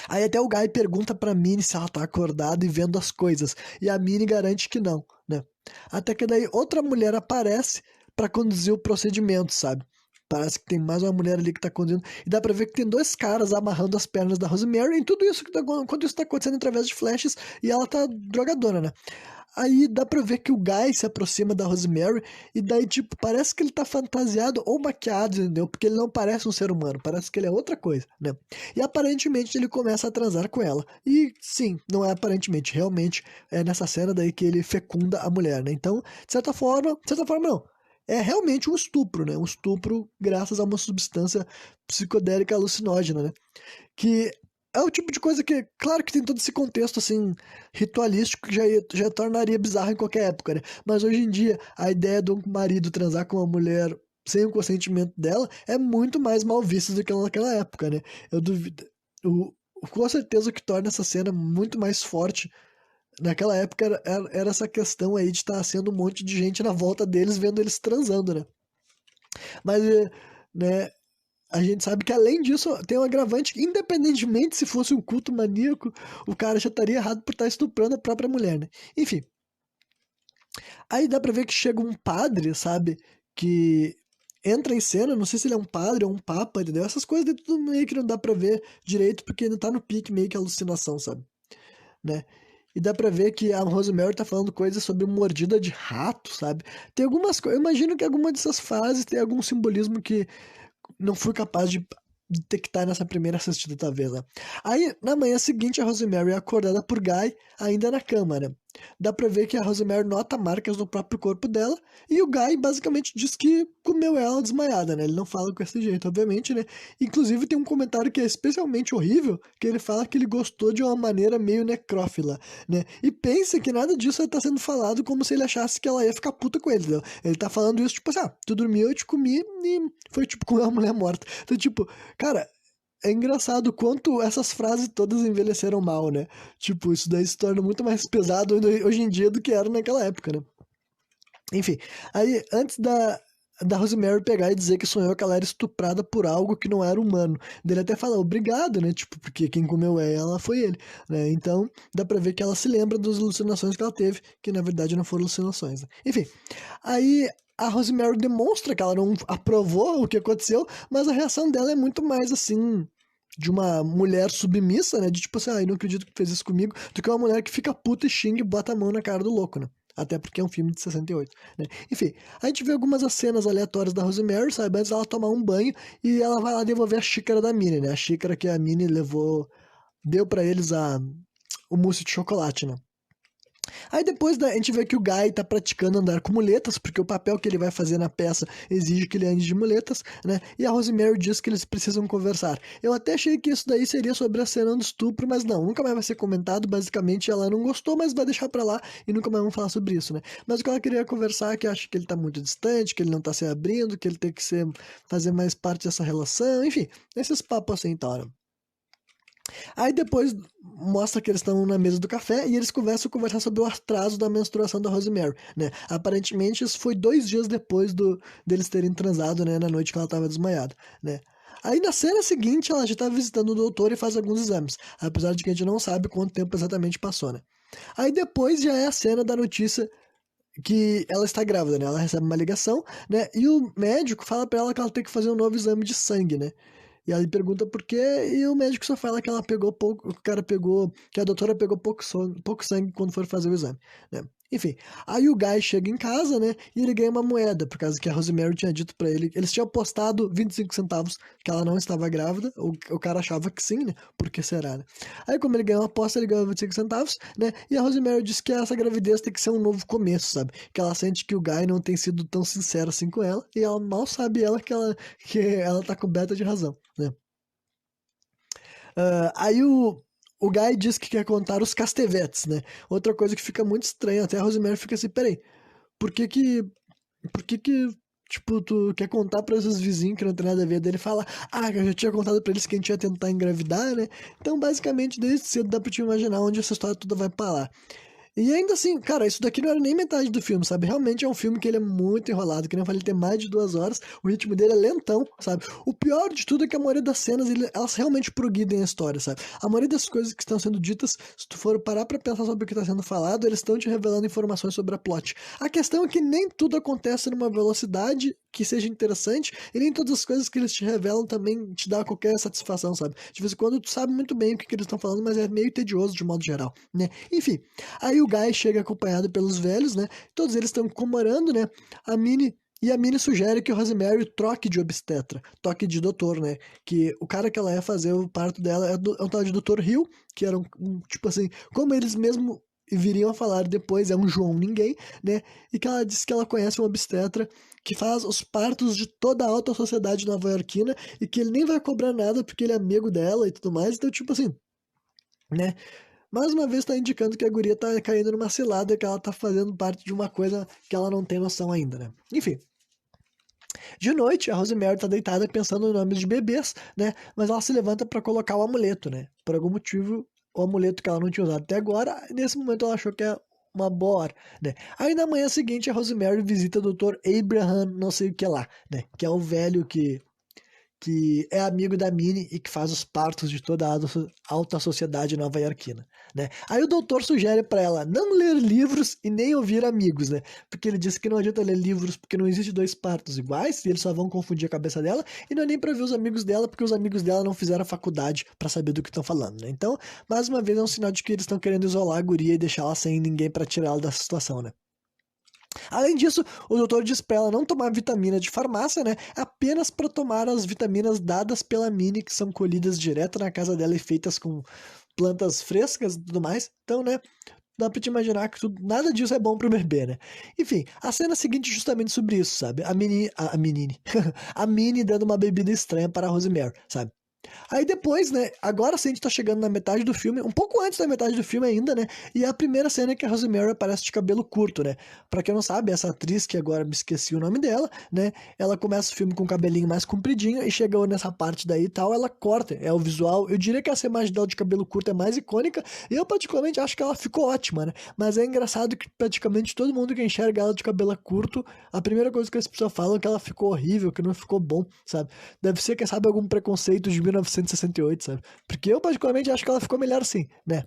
Aí até o Guy pergunta pra Minnie se ela tá acordada e vendo as coisas, e a Minnie garante que não, né? Até que daí outra mulher aparece pra conduzir o procedimento, sabe? Parece que tem mais uma mulher ali que tá conduzindo. E dá pra ver que tem dois caras amarrando as pernas da Rosemary. E tudo isso enquanto isso tá acontecendo através de flashes. E ela tá drogadona, né? Aí dá pra ver que o Guy se aproxima da Rosemary. E daí, tipo, parece que ele tá fantasiado ou maquiado, entendeu? Porque ele não parece um ser humano. Parece que ele é outra coisa, né? E aparentemente ele começa a transar com ela. E sim, não é aparentemente. Realmente é nessa cena daí que ele fecunda a mulher, né? Então, de certa forma não. É realmente um estupro, né? Um estupro graças a uma substância psicodélica alucinógena, né? Que é o tipo de coisa que, claro que tem todo esse contexto, assim, ritualístico que já tornaria bizarro em qualquer época, né? Mas hoje em dia, a ideia de um marido transar com uma mulher sem o consentimento dela é muito mais mal vista do que naquela época, né? Eu duvido. Com certeza o que torna essa cena muito mais forte naquela época era essa questão aí de estar sendo um monte de gente na volta deles vendo eles transando, né? Mas, né, a gente sabe que além disso tem um agravante que, independentemente se fosse um culto maníaco, o cara já estaria errado por estar estuprando a própria mulher, né? Enfim, aí dá pra ver que chega um padre, sabe? Que entra em cena, não sei se ele é um padre ou um papa, entendeu? Essas coisas de tudo meio que não dá pra ver direito porque ainda tá no pique meio que alucinação, sabe? Né? E dá pra ver que a Rosemary tá falando coisas sobre mordida de rato, sabe? Tem algumas coisas. Eu imagino que alguma dessas frases tem algum simbolismo que não fui capaz de detectar nessa primeira assistida, talvez, né? Aí, na manhã seguinte, a Rosemary é acordada por Guy, ainda na cama, né? Dá pra ver que a Rosemary nota marcas no próprio corpo dela, e o Guy basicamente diz que comeu ela desmaiada, né? Ele não fala com esse jeito, obviamente, né? Inclusive tem um comentário que é especialmente horrível, que ele fala que ele gostou de uma maneira meio necrófila, né? E pensa que nada disso tá sendo falado como se ele achasse que ela ia ficar puta com ele, entendeu? Ele tá falando isso, tipo assim, ah, tu dormiu, eu te comi, e foi tipo comer uma mulher morta. Então, tipo, cara, é engraçado o quanto essas frases todas envelheceram mal, né? Tipo, isso daí se torna muito mais pesado hoje em dia do que era naquela época, né? Enfim, aí antes da Rosemary pegar e dizer que sonhou que ela era estuprada por algo que não era humano. Dele até fala obrigado, né? Tipo, porque quem comeu ela foi ele, né? Então, dá pra ver que ela se lembra das alucinações que ela teve, que na verdade não foram alucinações, né? Enfim, aí a Rosemary demonstra que ela não aprovou o que aconteceu, mas a reação dela é muito mais assim de uma mulher submissa, né? De tipo assim, ah, eu não acredito que fez isso comigo, do que uma mulher que fica puta e xinga e bota a mão na cara do louco, né? Até porque é um filme de 68, né? Enfim, a gente vê algumas cenas aleatórias da Rosemary, sabe? Antes dela tomar um banho e ela vai lá devolver a xícara da Minnie, né? A xícara que a Minnie levou, deu pra eles o mousse de chocolate, né? Aí depois a gente vê que o Guy tá praticando andar com muletas, porque o papel que ele vai fazer na peça exige que ele ande de muletas, né? E a Rosemary diz que eles precisam conversar. Eu até achei que isso daí seria sobre a cena do estupro, mas não, nunca mais vai ser comentado. Basicamente, ela não gostou, mas vai deixar pra lá e nunca mais vamos falar sobre isso, né? Mas o que ela queria conversar é que acha que ele tá muito distante, que ele não tá se abrindo, que ele tem que fazer mais parte dessa relação, enfim, esses papos assim, tá? Aí depois mostra que eles estão na mesa do café e eles começam a conversar sobre o atraso da menstruação da Rosemary, né? Aparentemente isso foi 2 dias depois deles terem transado, né? Na noite que ela estava desmaiada, né? Aí na cena seguinte ela já está visitando o doutor e faz alguns exames, apesar de que a gente não sabe quanto tempo exatamente passou, né? Aí depois já é a cena da notícia que ela está grávida, né? Ela recebe uma ligação, né? E o médico fala para ela que ela tem que fazer um novo exame de sangue, né? E ela pergunta por quê, e o médico só fala que ela pegou pouco, o cara pegou, que a doutora pegou pouco sangue quando for fazer o exame, né? Enfim, aí o Guy chega em casa, né, e ele ganha uma moeda, por causa que a Rosemary tinha dito pra ele, eles tinham apostado 25 centavos que ela não estava grávida, o cara achava que sim, né, por que será, né? Aí como ele ganhou uma aposta, ele ganhou 25 centavos, né, e a Rosemary disse que essa gravidez tem que ser um novo começo, sabe? Que ela sente que o Guy não tem sido tão sincero assim com ela, e ela mal sabe que ela tá coberta de razão, né? Aí o Guy diz que quer contar os castevetes, né? Outra coisa que fica muito estranha, até a Rosemary fica assim, peraí, por que que, por que que, tipo, tu quer contar pra esses vizinhos que não tem nada a ver? Daí ele fala, ah, eu já tinha contado pra eles que a gente ia tentar engravidar, né? Então, basicamente, desde cedo dá pra te imaginar onde essa história toda vai parar. E ainda assim, cara, isso daqui não era nem metade do filme, sabe? Realmente é um filme que ele é muito enrolado, que nem eu falei, ele tem mais de 2 horas, o ritmo dele é lentão, sabe? O pior de tudo é que a maioria das cenas, elas realmente progridem a história, sabe? A maioria das coisas que estão sendo ditas, se tu for parar pra pensar sobre o que está sendo falado, eles estão te revelando informações sobre a plot. A questão é que nem tudo acontece numa velocidade que seja interessante, e nem todas as coisas que eles te revelam também te dá qualquer satisfação, sabe? De vez em quando tu sabe muito bem o que eles estão falando, mas é meio tedioso de modo geral, né? Enfim, aí o Guy chega acompanhado pelos velhos, né? Todos eles estão comemorando, né? A Minnie sugere que o Rosemary troque de obstetra, troque de doutor, né? Que o cara que ela ia fazer o parto dela é um tal de Dr. Hill, que era tipo assim, como eles mesmo viriam a falar depois, é um João Ninguém, né? E que ela disse que ela conhece um obstetra que faz os partos de toda a alta sociedade nova-iorquina e que ele nem vai cobrar nada porque ele é amigo dela e tudo mais. Então, tipo assim, né? Mais uma vez tá indicando que a guria tá caindo numa cilada, que ela tá fazendo parte de uma coisa que ela não tem noção ainda, né? Enfim. De noite, a Rosemary tá deitada pensando em nomes de bebês, né? Mas ela se levanta para colocar o amuleto, né? Por algum motivo, o amuleto que ela não tinha usado até agora, nesse momento ela achou que é uma boa hora, né? Aí na manhã seguinte, a Rosemary visita o Dr. Abraham, não sei o que lá, né? Que é o velho que é amigo da Minnie e que faz os partos de toda a alta sociedade nova-iorquina, né? Aí o doutor sugere para ela não ler livros e nem ouvir amigos, né? Porque ele disse que não adianta ler livros porque não existe dois partos iguais e eles só vão confundir a cabeça dela, e não é nem para ver os amigos dela porque os amigos dela não fizeram faculdade para saber do que estão falando, né? Então, mais uma vez é um sinal de que eles estão querendo isolar a guria e deixar ela sem ninguém para tirar ela dessa situação, né? Além disso, o doutor diz pra ela não tomar vitamina de farmácia, né? Apenas para tomar as vitaminas dadas pela Minnie, que são colhidas direto na casa dela e feitas com plantas frescas e tudo mais. Então, né? Dá pra te imaginar que nada disso é bom pro bebê, né? Enfim, a cena seguinte é justamente sobre isso, sabe? A menine, a Minnie dando uma bebida estranha para a Rosemary, sabe? Aí depois, né? Agora sim a gente tá chegando na metade do filme, um pouco antes da metade do filme ainda, né? E é a primeira cena que a Rosemary aparece de cabelo curto, né? Pra quem não sabe, essa atriz, que agora me esqueci o nome dela, né? Ela começa o filme com o cabelinho mais compridinho e chegou nessa parte daí e tal, ela corta. É o visual. Eu diria que essa imagem dela de cabelo curto é mais icônica. E eu, particularmente, acho que ela ficou ótima, né? Mas é engraçado que praticamente todo mundo que enxerga ela de cabelo curto, a primeira coisa que as pessoas falam é que ela ficou horrível, que não ficou bom, sabe? Deve ser, quem sabe, algum preconceito de 1968, sabe? Porque eu, particularmente, acho que ela ficou melhor assim, né?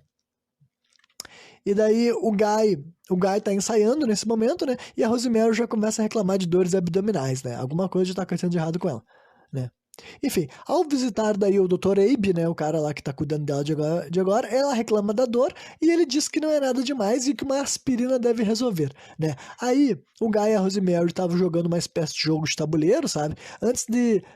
E daí o Guy tá ensaiando nesse momento, né? E a Rosemary já começa a reclamar de dores abdominais, né? Alguma coisa já tá acontecendo de errado com ela, né? Enfim, ao visitar daí o Dr. Abe, né, o cara lá que tá cuidando dela de agora, ela reclama da dor e ele diz que não é nada demais e que uma aspirina deve resolver, né? Aí o Guy e a Rosemary estavam jogando uma espécie de jogo de tabuleiro, sabe? Antes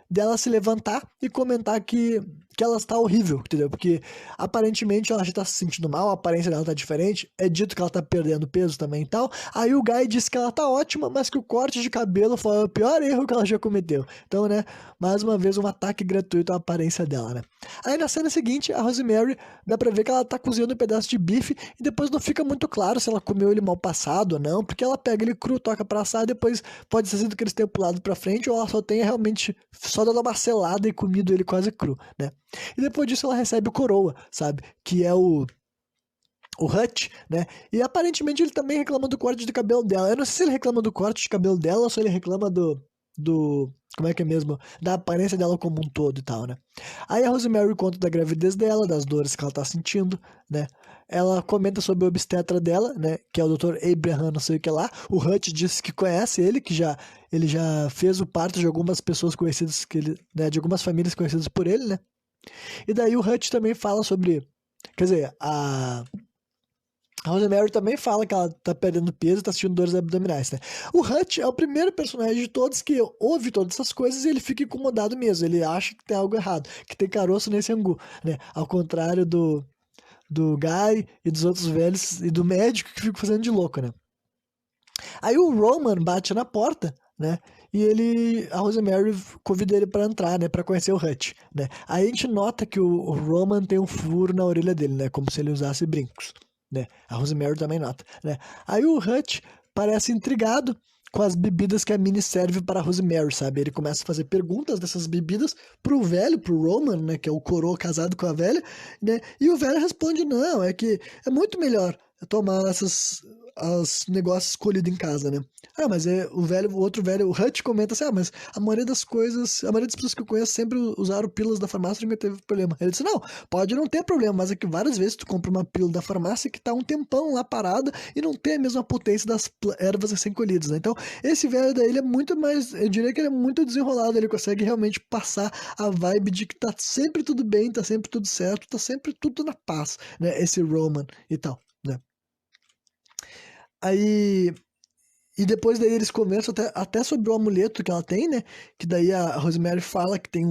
dela se levantar e comentar que ela está horrível, entendeu? Porque aparentemente ela já tá se sentindo mal, a aparência dela tá diferente, é dito que ela tá perdendo peso também e tal. Aí o Guy diz que ela tá ótima, mas que o corte de cabelo foi o pior erro que ela já cometeu. Então, né, mais uma vez um ataque gratuito à aparência dela, né? Aí na cena seguinte, a Rosemary dá pra ver que ela tá cozinhando um pedaço de bife e depois não fica muito claro se ela comeu ele mal passado ou não, porque ela pega ele cru, toca pra assar, depois pode ser sido que eles tenham pulado pra frente ou ela só tenha realmente só dado uma selada e comido ele quase cru, né? E depois disso ela recebe o Coroa, sabe? Que é o Hutch, né? E aparentemente ele também reclama do corte de cabelo dela. Eu não sei se ele reclama do corte de cabelo dela ou se ele reclama como é que é mesmo? Da aparência dela como um todo e tal, né? Aí a Rosemary conta da gravidez dela, das dores que ela tá sentindo, né? Ela comenta sobre o obstetra dela, né? Que é o Dr. Abraham, não sei o que lá. O Hutch disse que conhece ele, que ele já fez o parto de algumas pessoas conhecidas, né? De algumas famílias conhecidas por ele, né? E daí o Hutch também fala sobre. Quer dizer, a Rosemary também fala que ela tá perdendo peso e tá sentindo dores abdominais, né? O Hutch é o primeiro personagem de todos que ouve todas essas coisas e ele fica incomodado mesmo. Ele acha que tem algo errado, que tem caroço nesse angu, né? Ao contrário do Guy e dos outros velhos e do médico que fica fazendo de louco, né? Aí o Roman bate na porta, né? E a Rosemary convida ele pra entrar, né? Pra conhecer o Hutch, né? Aí a gente nota que o Roman tem um furo na orelha dele, né? Como se ele usasse brincos, né? A Rosemary também nota, né? Aí o Hutch parece intrigado com as bebidas que a Minnie serve para a Rosemary, sabe? Ele começa a fazer perguntas dessas bebidas pro velho, pro Roman, né? Que é o coroa casado com a velha, né? E o velho responde, não, é que é muito melhor tomar os negócios escolhidos em casa, né? Ah, mas o outro velho, o Hutch comenta assim, mas a maioria das pessoas que eu conheço sempre usaram pílulas da farmácia e nunca teve problema. Ele disse, não, pode não ter problema, mas é que várias vezes tu compra uma pílula da farmácia que tá um tempão lá parada e não tem a mesma potência das ervas recém-colhidas, né? Então, esse velho daí, ele é muito mais, eu diria que ele é muito desenrolado, ele consegue realmente passar a vibe de que tá sempre tudo bem, tá sempre tudo certo, tá sempre tudo na paz, né? Esse Roman e tal, né? Aí, e depois daí eles conversam até sobre o amuleto que ela tem, né? Que daí a Rosemary fala que tem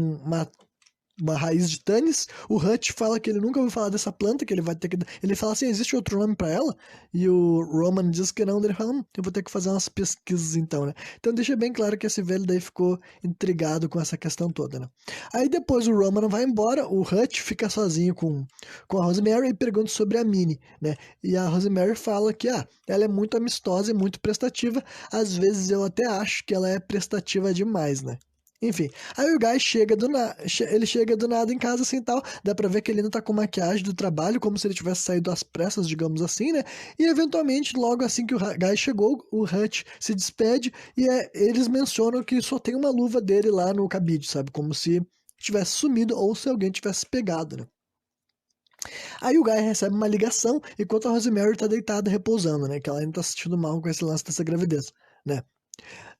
uma raiz de Tannis. O Hutch fala que ele nunca ouviu falar dessa planta, que ele vai ter que. Ele fala assim: existe outro nome pra ela? E o Roman diz que não. Daí ele fala: eu vou ter que fazer umas pesquisas então, né? Então deixa bem claro que esse velho daí ficou intrigado com essa questão toda, né? Aí depois o Roman vai embora, o Hutch fica sozinho com a Rosemary e pergunta sobre a Minnie, né? E a Rosemary fala que ela é muito amistosa e muito prestativa. Às vezes eu até acho que ela é prestativa demais, né? Enfim, aí o Guy ele chega do nada em casa assim tal, dá pra ver que ele ainda tá com maquiagem do trabalho, como se ele tivesse saído às pressas, digamos assim, né? E eventualmente, logo assim que o Guy chegou, o Hutch se despede e eles mencionam que só tem uma luva dele lá no cabide, sabe? Como se tivesse sumido ou se alguém tivesse pegado, né? Aí o Guy recebe uma ligação enquanto a Rosemary tá deitada repousando, né? Que ela ainda tá sentindo mal com esse lance dessa gravidez, né?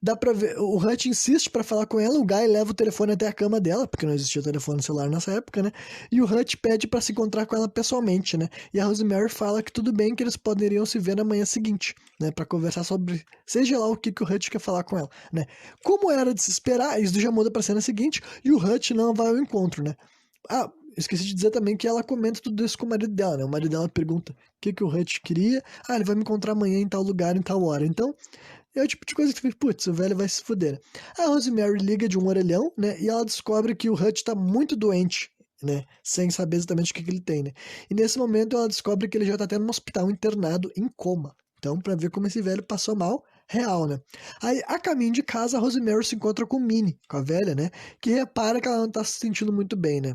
Dá pra ver, o Hutch insiste pra falar com ela, o Guy leva o telefone até a cama dela, porque não existia telefone celular nessa época, né? E o Hutch pede pra se encontrar com ela pessoalmente, né? E a Rosemary fala que tudo bem, que eles poderiam se ver na manhã seguinte, né? Pra conversar sobre, seja lá o que o Hutch quer falar com ela, né? Como era de se esperar, isso já muda pra cena seguinte, e o Hutch não vai ao encontro, né? Ah, esqueci de dizer também que ela comenta tudo isso com o marido dela, né? O marido dela pergunta o que o Hutch queria. Ah, ele vai me encontrar amanhã em tal lugar, em tal hora. Então, é o tipo de coisa que tu fica, putz, o velho vai se fuder, né? A Rosemary liga de um orelhão, né? E ela descobre que o Hutch tá muito doente, né? Sem saber exatamente o que ele tem, né? E nesse momento ela descobre que ele já tá até no hospital internado em coma. Então, pra ver como esse velho passou mal, real, né? Aí, a caminho de casa, a Rosemary se encontra com Minnie, com a velha, né? Que repara que ela não tá se sentindo muito bem, né?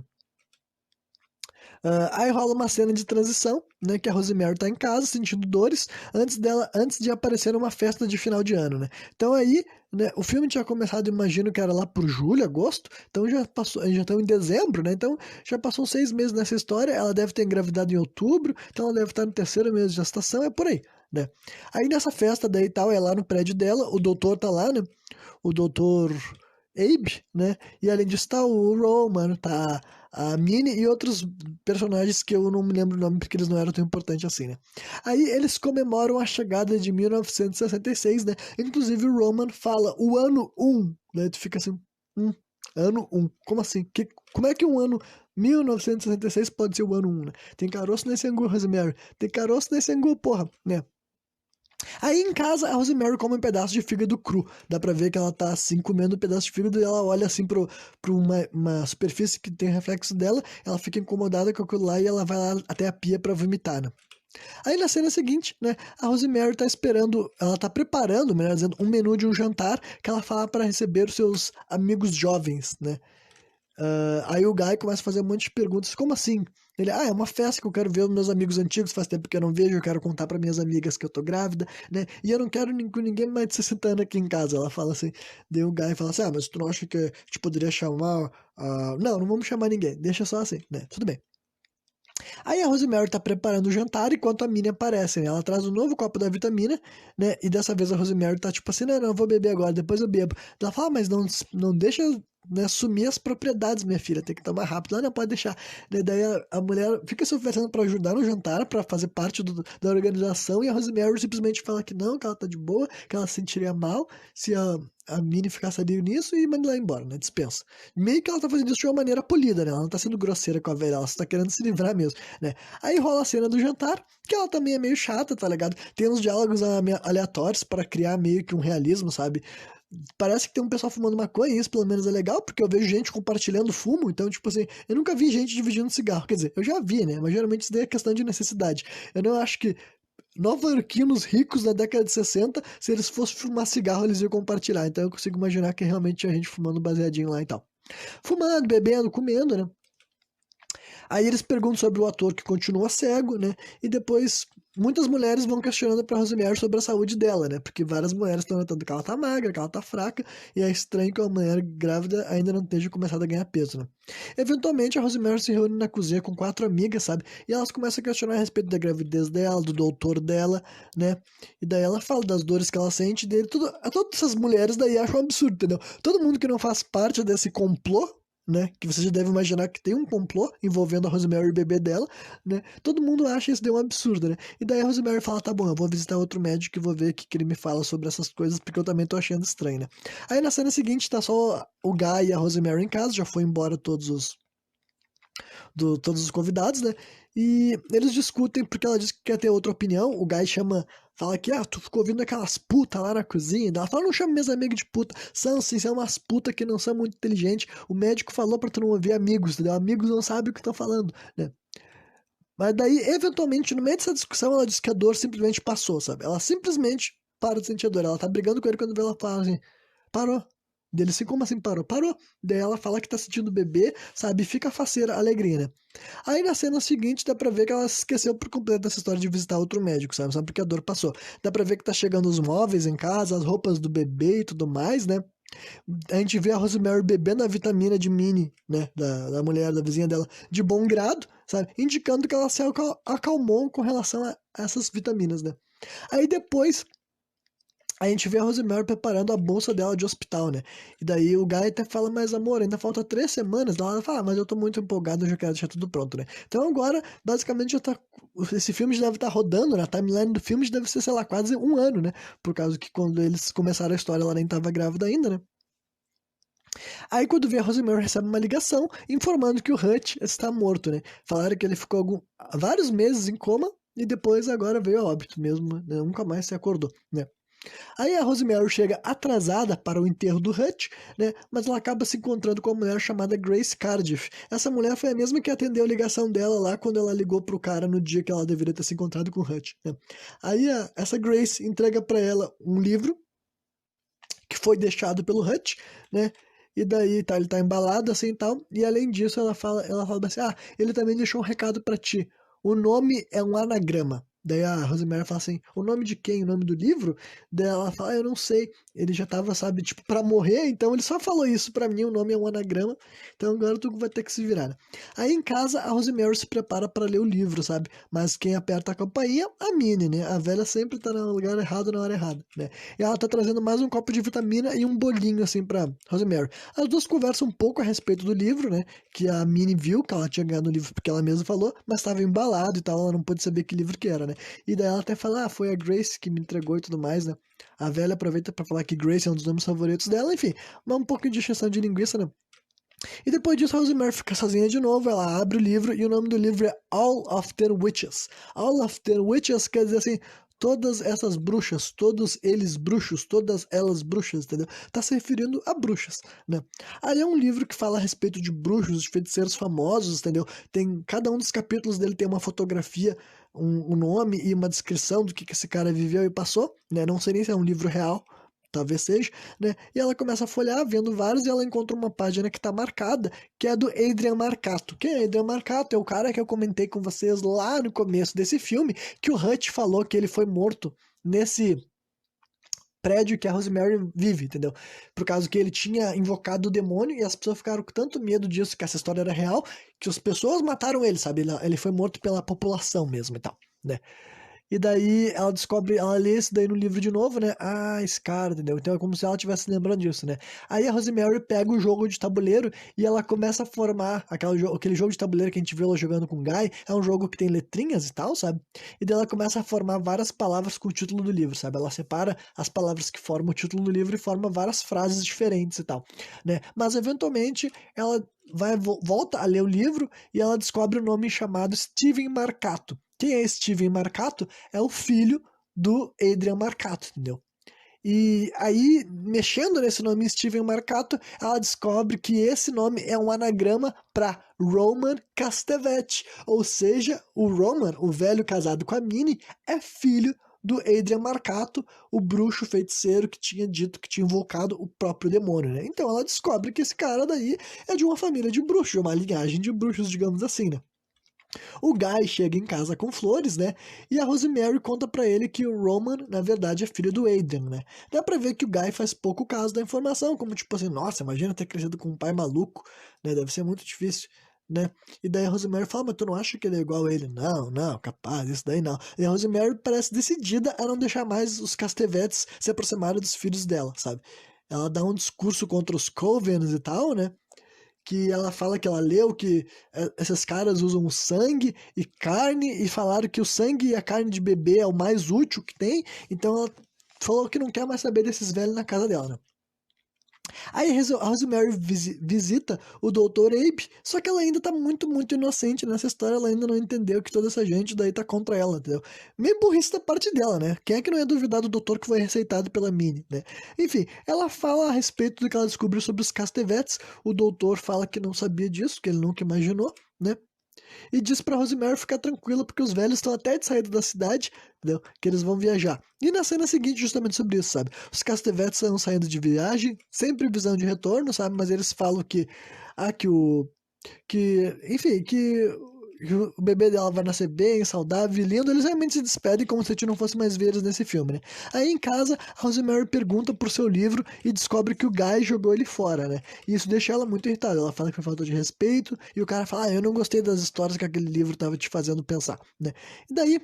Aí rola uma cena de transição, né? Que a Rosemary tá em casa, sentindo dores, antes de aparecer numa festa de final de ano, né? Então aí, né, o filme tinha começado, imagino que era lá por julho, agosto, então já passou, já estamos em dezembro, né? Então já passou 6 meses nessa história, ela deve ter engravidado em outubro, então ela deve estar no terceiro mês de gestação, é por aí, né? Aí nessa festa daí e tal, é lá no prédio dela, o doutor tá lá, né? O doutor Abe, né? E além disso tá o Roman, tá a Minnie e outros personagens que eu não me lembro o nome porque eles não eram tão importantes assim, né? Aí eles comemoram a chegada de 1966, né? Inclusive o Roman fala o ano 1, né? Tu fica assim, ano 1, como assim? Como é que um ano 1966 pode ser o ano 1, né? Tem caroço nesse angu, Rosemary. Tem caroço nesse angu, porra, né? Aí em casa, a Rosemary come um pedaço de fígado cru. Dá pra ver que ela tá assim, comendo um pedaço de fígado e ela olha assim pra uma superfície que tem reflexo dela. Ela fica incomodada com aquilo lá e ela vai lá até a pia pra vomitar, né? Aí na cena seguinte, né, a Rosemary tá esperando, ela tá preparando, melhor dizendo, um menu de um jantar que ela fala para receber os seus amigos jovens, né? Aí o Guy começa a fazer um monte de perguntas, como assim? Ele, é uma festa que eu quero ver os meus amigos antigos, faz tempo que eu não vejo, eu quero contar para minhas amigas que eu tô grávida, né? E eu não quero com ninguém mais de 60 anos aqui em casa. Ela fala assim, daí o Guy fala assim, mas tu não acha que a gente poderia chamar... Não, não vamos chamar ninguém, deixa só assim, né? Tudo bem. Aí a Rosemary tá preparando o jantar enquanto a Minnie aparece, né? Ela traz um novo copo da vitamina, né? E dessa vez a Rosemary tá tipo assim, não, eu vou beber agora, depois eu bebo. Ela fala, mas não deixa, né, sumir as propriedades, minha filha, tem que tomar rápido. Ela não pode deixar. Daí a mulher fica se oferecendo pra ajudar no jantar, pra fazer parte da organização, e a Rosemary simplesmente fala que não, que ela tá de boa, que ela se sentiria mal se a Minnie ficasse ali nisso e manda ela embora, né? Dispensa. Meio que ela tá fazendo isso de uma maneira polida, né? Ela não tá sendo grosseira com a velha, ela só tá querendo se livrar mesmo, né? Aí rola a cena do jantar, que ela também é meio chata, tá ligado? Tem uns diálogos aleatórios para criar meio que um realismo, sabe? Parece que tem um pessoal fumando maconha, isso pelo menos é legal, porque eu vejo gente compartilhando fumo, então, tipo assim, eu nunca vi gente dividindo cigarro. Quer dizer, eu já vi, né? Mas geralmente isso daí é questão de necessidade. Eu não acho que nova-iorquinos ricos da década de 60, se eles fossem fumar cigarro, eles iam compartilhar. Então eu consigo imaginar que realmente tinha gente fumando baseadinho lá e tal. Fumando, bebendo, comendo, né? Aí eles perguntam sobre o ator que continua cego, né? E depois muitas mulheres vão questionando pra Rosemary sobre a saúde dela, né? Porque várias mulheres estão notando que ela tá magra, que ela tá fraca, e é estranho que uma mulher grávida ainda não esteja começado a ganhar peso, né? Eventualmente, a Rosemary se reúne na cozinha com 4 amigas, sabe? E elas começam a questionar a respeito da gravidez dela, do doutor dela, né? E daí ela fala das dores que ela sente dele. Todas essas mulheres daí acham um absurdo, entendeu? Todo mundo que não faz parte desse complô, né? Que você já deve imaginar que tem um complô envolvendo a Rosemary e o bebê dela, né? Todo mundo acha isso de um absurdo, né? E daí a Rosemary fala, tá bom, eu vou visitar outro médico e vou ver o que ele me fala sobre essas coisas, porque eu também tô achando estranho, né? Aí na cena seguinte tá só o Guy e a Rosemary em casa, já foi embora todos os convidados, né? E eles discutem porque ela diz que quer ter outra opinião. O Guy fala que, tu ficou ouvindo aquelas putas lá na cozinha. Ela fala, não chama meus amigos de puta. São sim, são umas putas que não são muito inteligentes. O médico falou pra tu não ouvir amigos, entendeu? Amigos não sabem o que estão falando, né? Mas daí, eventualmente, no meio dessa discussão, ela diz que a dor simplesmente passou, sabe? Ela simplesmente para de sentir a dor. Ela tá brigando com ele quando vê ela fala assim, parou. Dele assim, como assim parou? Parou. Daí ela fala que tá sentindo bebê, sabe? Fica faceira, alegria, né? Aí na cena seguinte dá pra ver que ela se esqueceu por completo dessa história de visitar outro médico, sabe? Só porque a dor passou. Dá pra ver que tá chegando os móveis em casa, as roupas do bebê e tudo mais, né? A gente vê a Rosemary bebendo a vitamina de Minnie, né? Da mulher, da vizinha dela, de bom grado, sabe? Indicando que ela se acalmou com relação a essas vitaminas, né? Aí depois a gente vê a Rosemary preparando a bolsa dela de hospital, né? E daí o Guy até fala, mas amor, ainda falta 3 semanas. Ela fala, mas eu tô muito empolgado, eu já quero deixar tudo pronto, né? Então agora, basicamente, já tá. Esse filme já deve estar rodando, né? A timeline do filme já deve ser, sei lá, quase um ano, né? Por causa que quando eles começaram a história, ela nem tava grávida ainda, né? Aí quando vê a Rosemary recebe uma ligação informando que o Hutch está morto, né? Falaram que ele ficou vários meses em coma e depois agora veio a óbito mesmo, né? Nunca mais se acordou, né? Aí a Rosemary chega atrasada para o enterro do Hutch, né? Mas ela acaba se encontrando com uma mulher chamada Grace Cardiff. Essa mulher foi a mesma que atendeu a ligação dela lá quando ela ligou pro cara no dia que ela deveria ter se encontrado com o Hutch, né? Aí essa Grace entrega para ela um livro que foi deixado pelo Hutch, né? E daí ele tá embalado assim e tal. E além disso, ela fala assim: ele também deixou um recado pra ti. O nome é um anagrama. Daí a Rosemary fala assim: o nome de quem? O nome do livro? Daí ela fala: eu não sei. Ele já tava, sabe, tipo, pra morrer, então ele só falou isso pra mim. O nome é um anagrama. Então agora tu vai ter que se virar, né? Aí em casa, a Rosemary se prepara pra ler o livro, sabe? Mas quem aperta a campainha, a Minnie, né? A velha sempre tá no lugar errado na hora errada, né? E ela tá trazendo mais um copo de vitamina e um bolinho, assim, pra Rosemary. As duas conversam um pouco a respeito do livro, né? Que a Minnie viu que ela tinha ganhado o livro porque ela mesma falou, mas estava embalado e tal, ela não pôde saber que livro que era, né? E daí ela até fala, foi a Grace que me entregou e tudo mais, né? A velha aproveita pra falar que Grace é um dos nomes favoritos dela, enfim, mas um pouquinho de exceção de linguiça, né? E depois disso, a Rosemary fica sozinha de novo, ela abre o livro e o nome do livro é All of the Witches. All of the Witches quer dizer assim, todas essas bruxas, todos eles bruxos, todas elas bruxas, entendeu? Tá se referindo a bruxas, né? Aí é um livro que fala a respeito de bruxos, de feiticeiros famosos, entendeu? Tem, cada um dos capítulos dele tem uma fotografia, um nome e uma descrição do que esse cara viveu e passou, né? Não sei nem se é um livro real, talvez seja, né? E ela começa a folhear, vendo vários, e ela encontra uma página que tá marcada, que é do Adrian Marcato. Quem é Adrian Marcato? É o cara que eu comentei com vocês lá no começo desse filme, que o Hutch falou que ele foi morto nesse prédio que a Rosemary vive, entendeu? Por causa que ele tinha invocado o demônio e as pessoas ficaram com tanto medo disso, que essa história era real, que as pessoas mataram ele, sabe? Ele foi morto pela população mesmo e tal, né? E daí ela descobre, ela lê isso daí no livro de novo, né? Esse cara, entendeu? Então é como se ela estivesse lembrando disso, né? Aí a Rosemary pega o jogo de tabuleiro e ela começa a formar aquele jogo de tabuleiro que a gente viu ela jogando com o Guy. É um jogo que tem letrinhas e tal, sabe? E daí ela começa a formar várias palavras com o título do livro, sabe? Ela separa as palavras que formam o título do livro e forma várias frases diferentes e tal, né? Mas eventualmente ela volta a ler o livro e ela descobre o nome chamado Steven Marcato. Quem é Steven Marcato? É o filho do Adrian Marcato, entendeu? E aí, mexendo nesse nome Steven Marcato, ela descobre que esse nome é um anagrama para Roman Castevet, ou seja, o Roman, o velho casado com a Minnie, é filho do Adrian Marcato, o bruxo feiticeiro que tinha dito que tinha invocado o próprio demônio, né? Então ela descobre que esse cara daí é de uma família de bruxos, de uma linhagem de bruxos, digamos assim, né? O Guy chega em casa com flores, né? E a Rosemary conta pra ele que o Roman, na verdade, é filho do Adrian, né? Dá pra ver que o Guy faz pouco caso da informação, como tipo assim, nossa, imagina ter crescido com um pai maluco, né? Deve ser muito difícil, né? E daí a Rosemary fala, mas tu não acha que ele é igual a ele? Não, não, capaz, isso daí não. E a Rosemary parece decidida a não deixar mais os Castevetes se aproximarem dos filhos dela, sabe? Ela dá um discurso contra os Covens e tal, né? Que ela fala que ela leu que esses caras usam sangue e carne e falaram que o sangue e a carne de bebê é o mais útil que tem, então ela falou que não quer mais saber desses velhos na casa dela, né? Aí a Rosemary visita o Dr. Abe, só que ela ainda tá muito, muito inocente nessa história, ela ainda não entendeu que toda essa gente daí tá contra ela, entendeu? Meio burrice da parte dela, né? Quem é que não ia duvidar do doutor que foi receitado pela Minnie, né? Enfim, ela fala a respeito do que ela descobriu sobre os Castevetes, o doutor fala que não sabia disso, que ele nunca imaginou, né? E diz pra Rosemary ficar tranquila, porque os velhos estão até de saída da cidade, entendeu? Que eles vão viajar. E na cena seguinte, justamente sobre isso, sabe? Os Castevetes estão saindo de viagem, sem previsão de retorno, sabe? Mas eles falam que. Ah, que o. Que. Enfim, que o bebê dela vai nascer bem, saudável e lindo, eles realmente se despedem como se a gente não fosse mais ver eles nesse filme, né? Aí em casa, a Rosemary pergunta pro seu livro e descobre que o Guy jogou ele fora, né? E isso deixa ela muito irritada. Ela fala que foi falta de respeito e o cara fala, eu não gostei das histórias que aquele livro tava te fazendo pensar, né? E daí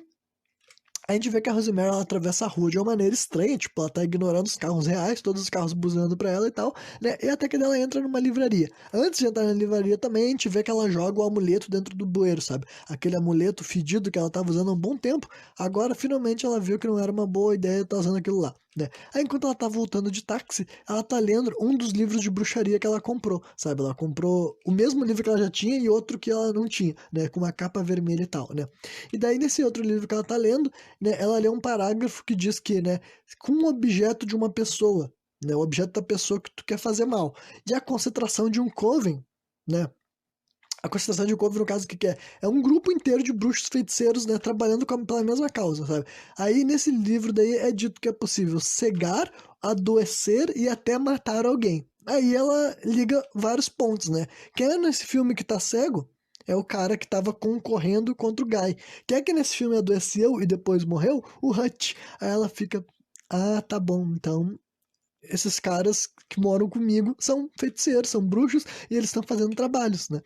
a gente vê que a Rosemary ela atravessa a rua de uma maneira estranha, tipo, ela tá ignorando os carros reais, todos os carros buzinando pra ela e tal, né? E até que ela entra numa livraria. Antes de entrar na livraria também, a gente vê que ela joga o amuleto dentro do bueiro, sabe? Aquele amuleto fedido que ela tava usando há um bom tempo, agora finalmente ela viu que não era uma boa ideia estar usando aquilo lá, né? Aí enquanto ela tá voltando de táxi, ela tá lendo um dos livros de bruxaria que ela comprou, sabe? Ela comprou o mesmo livro que ela já tinha e outro que ela não tinha, né? Com uma capa vermelha e tal, né? E daí nesse outro livro que ela tá lendo, né, ela lê um parágrafo que diz que, né, com um objeto de uma pessoa, né, o objeto da pessoa que tu quer fazer mal, e a concentração de um coven, né, a concentração de um coven, no caso, o que que é? É um grupo inteiro de bruxos feiticeiros, né, trabalhando pela mesma causa, sabe? Aí, nesse livro daí, é dito que é possível cegar, adoecer e até matar alguém. Aí ela liga vários pontos, né? Quem é nesse filme que tá cego é o cara que tava concorrendo contra o Guy. Quem é que nesse filme adoeceu e depois morreu? O Hutch. Aí ela fica, ah, tá bom, então esses caras que moram comigo são feiticeiros, são bruxos e eles estão fazendo trabalhos, né?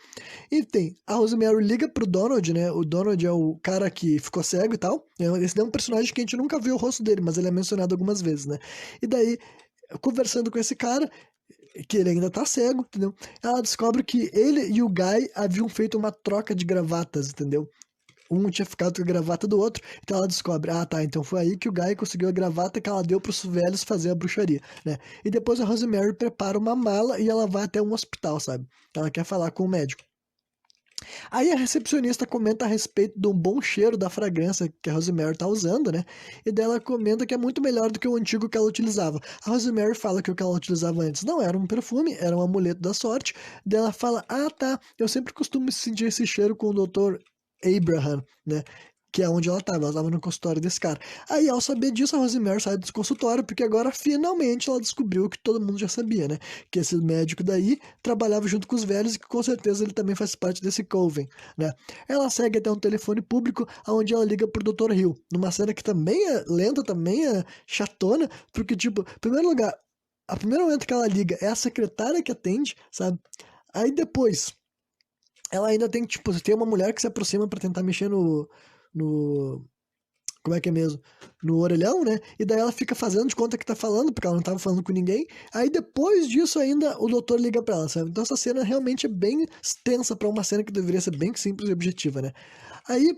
E tem, a Rosemary liga pro Donald, né? O Donald é o cara que ficou cego e tal. Esse é um personagem que a gente nunca viu o rosto dele, mas ele é mencionado algumas vezes, né? E daí, conversando com esse cara, que ele ainda tá cego, entendeu? Ela descobre que ele e o Guy haviam feito uma troca de gravatas, entendeu? Um tinha ficado com a gravata do outro, então ela descobre, ah tá, então foi aí que o Guy conseguiu a gravata que ela deu pros velhos fazer a bruxaria, né? E depois a Rosemary prepara uma mala e ela vai até um hospital, sabe? Ela quer falar com o médico. Aí a recepcionista comenta a respeito do bom cheiro da fragrância que a Rosemary tá usando, né? E dela comenta que é muito melhor do que o antigo que ela utilizava. A Rosemary fala que o que ela utilizava antes não era um perfume, era um amuleto da sorte. Dela fala, ah tá, eu sempre costumo sentir esse cheiro com o Dr. Abraham, né? Que é onde ela estava no consultório desse cara. Aí, ao saber disso, a Rosemary sai desse consultório, porque agora finalmente ela descobriu o que todo mundo já sabia, né? Que esse médico daí trabalhava junto com os velhos e que com certeza ele também faz parte desse coven, né? Ela segue até um telefone público, onde ela liga pro Dr. Hill, numa cena que também é lenta, também é chatona, porque, tipo, em primeiro lugar, a primeiro momento que ela liga é a secretária que atende, sabe? Aí depois ela ainda tem, tipo, tem uma mulher que se aproxima pra tentar mexer no, como é que é mesmo? No orelhão, né? E daí ela fica fazendo de conta que tá falando, porque ela não tava falando com ninguém. Aí depois disso ainda o doutor liga pra ela, sabe? Então essa cena realmente é bem extensa pra uma cena que deveria ser bem simples e objetiva, né? Aí,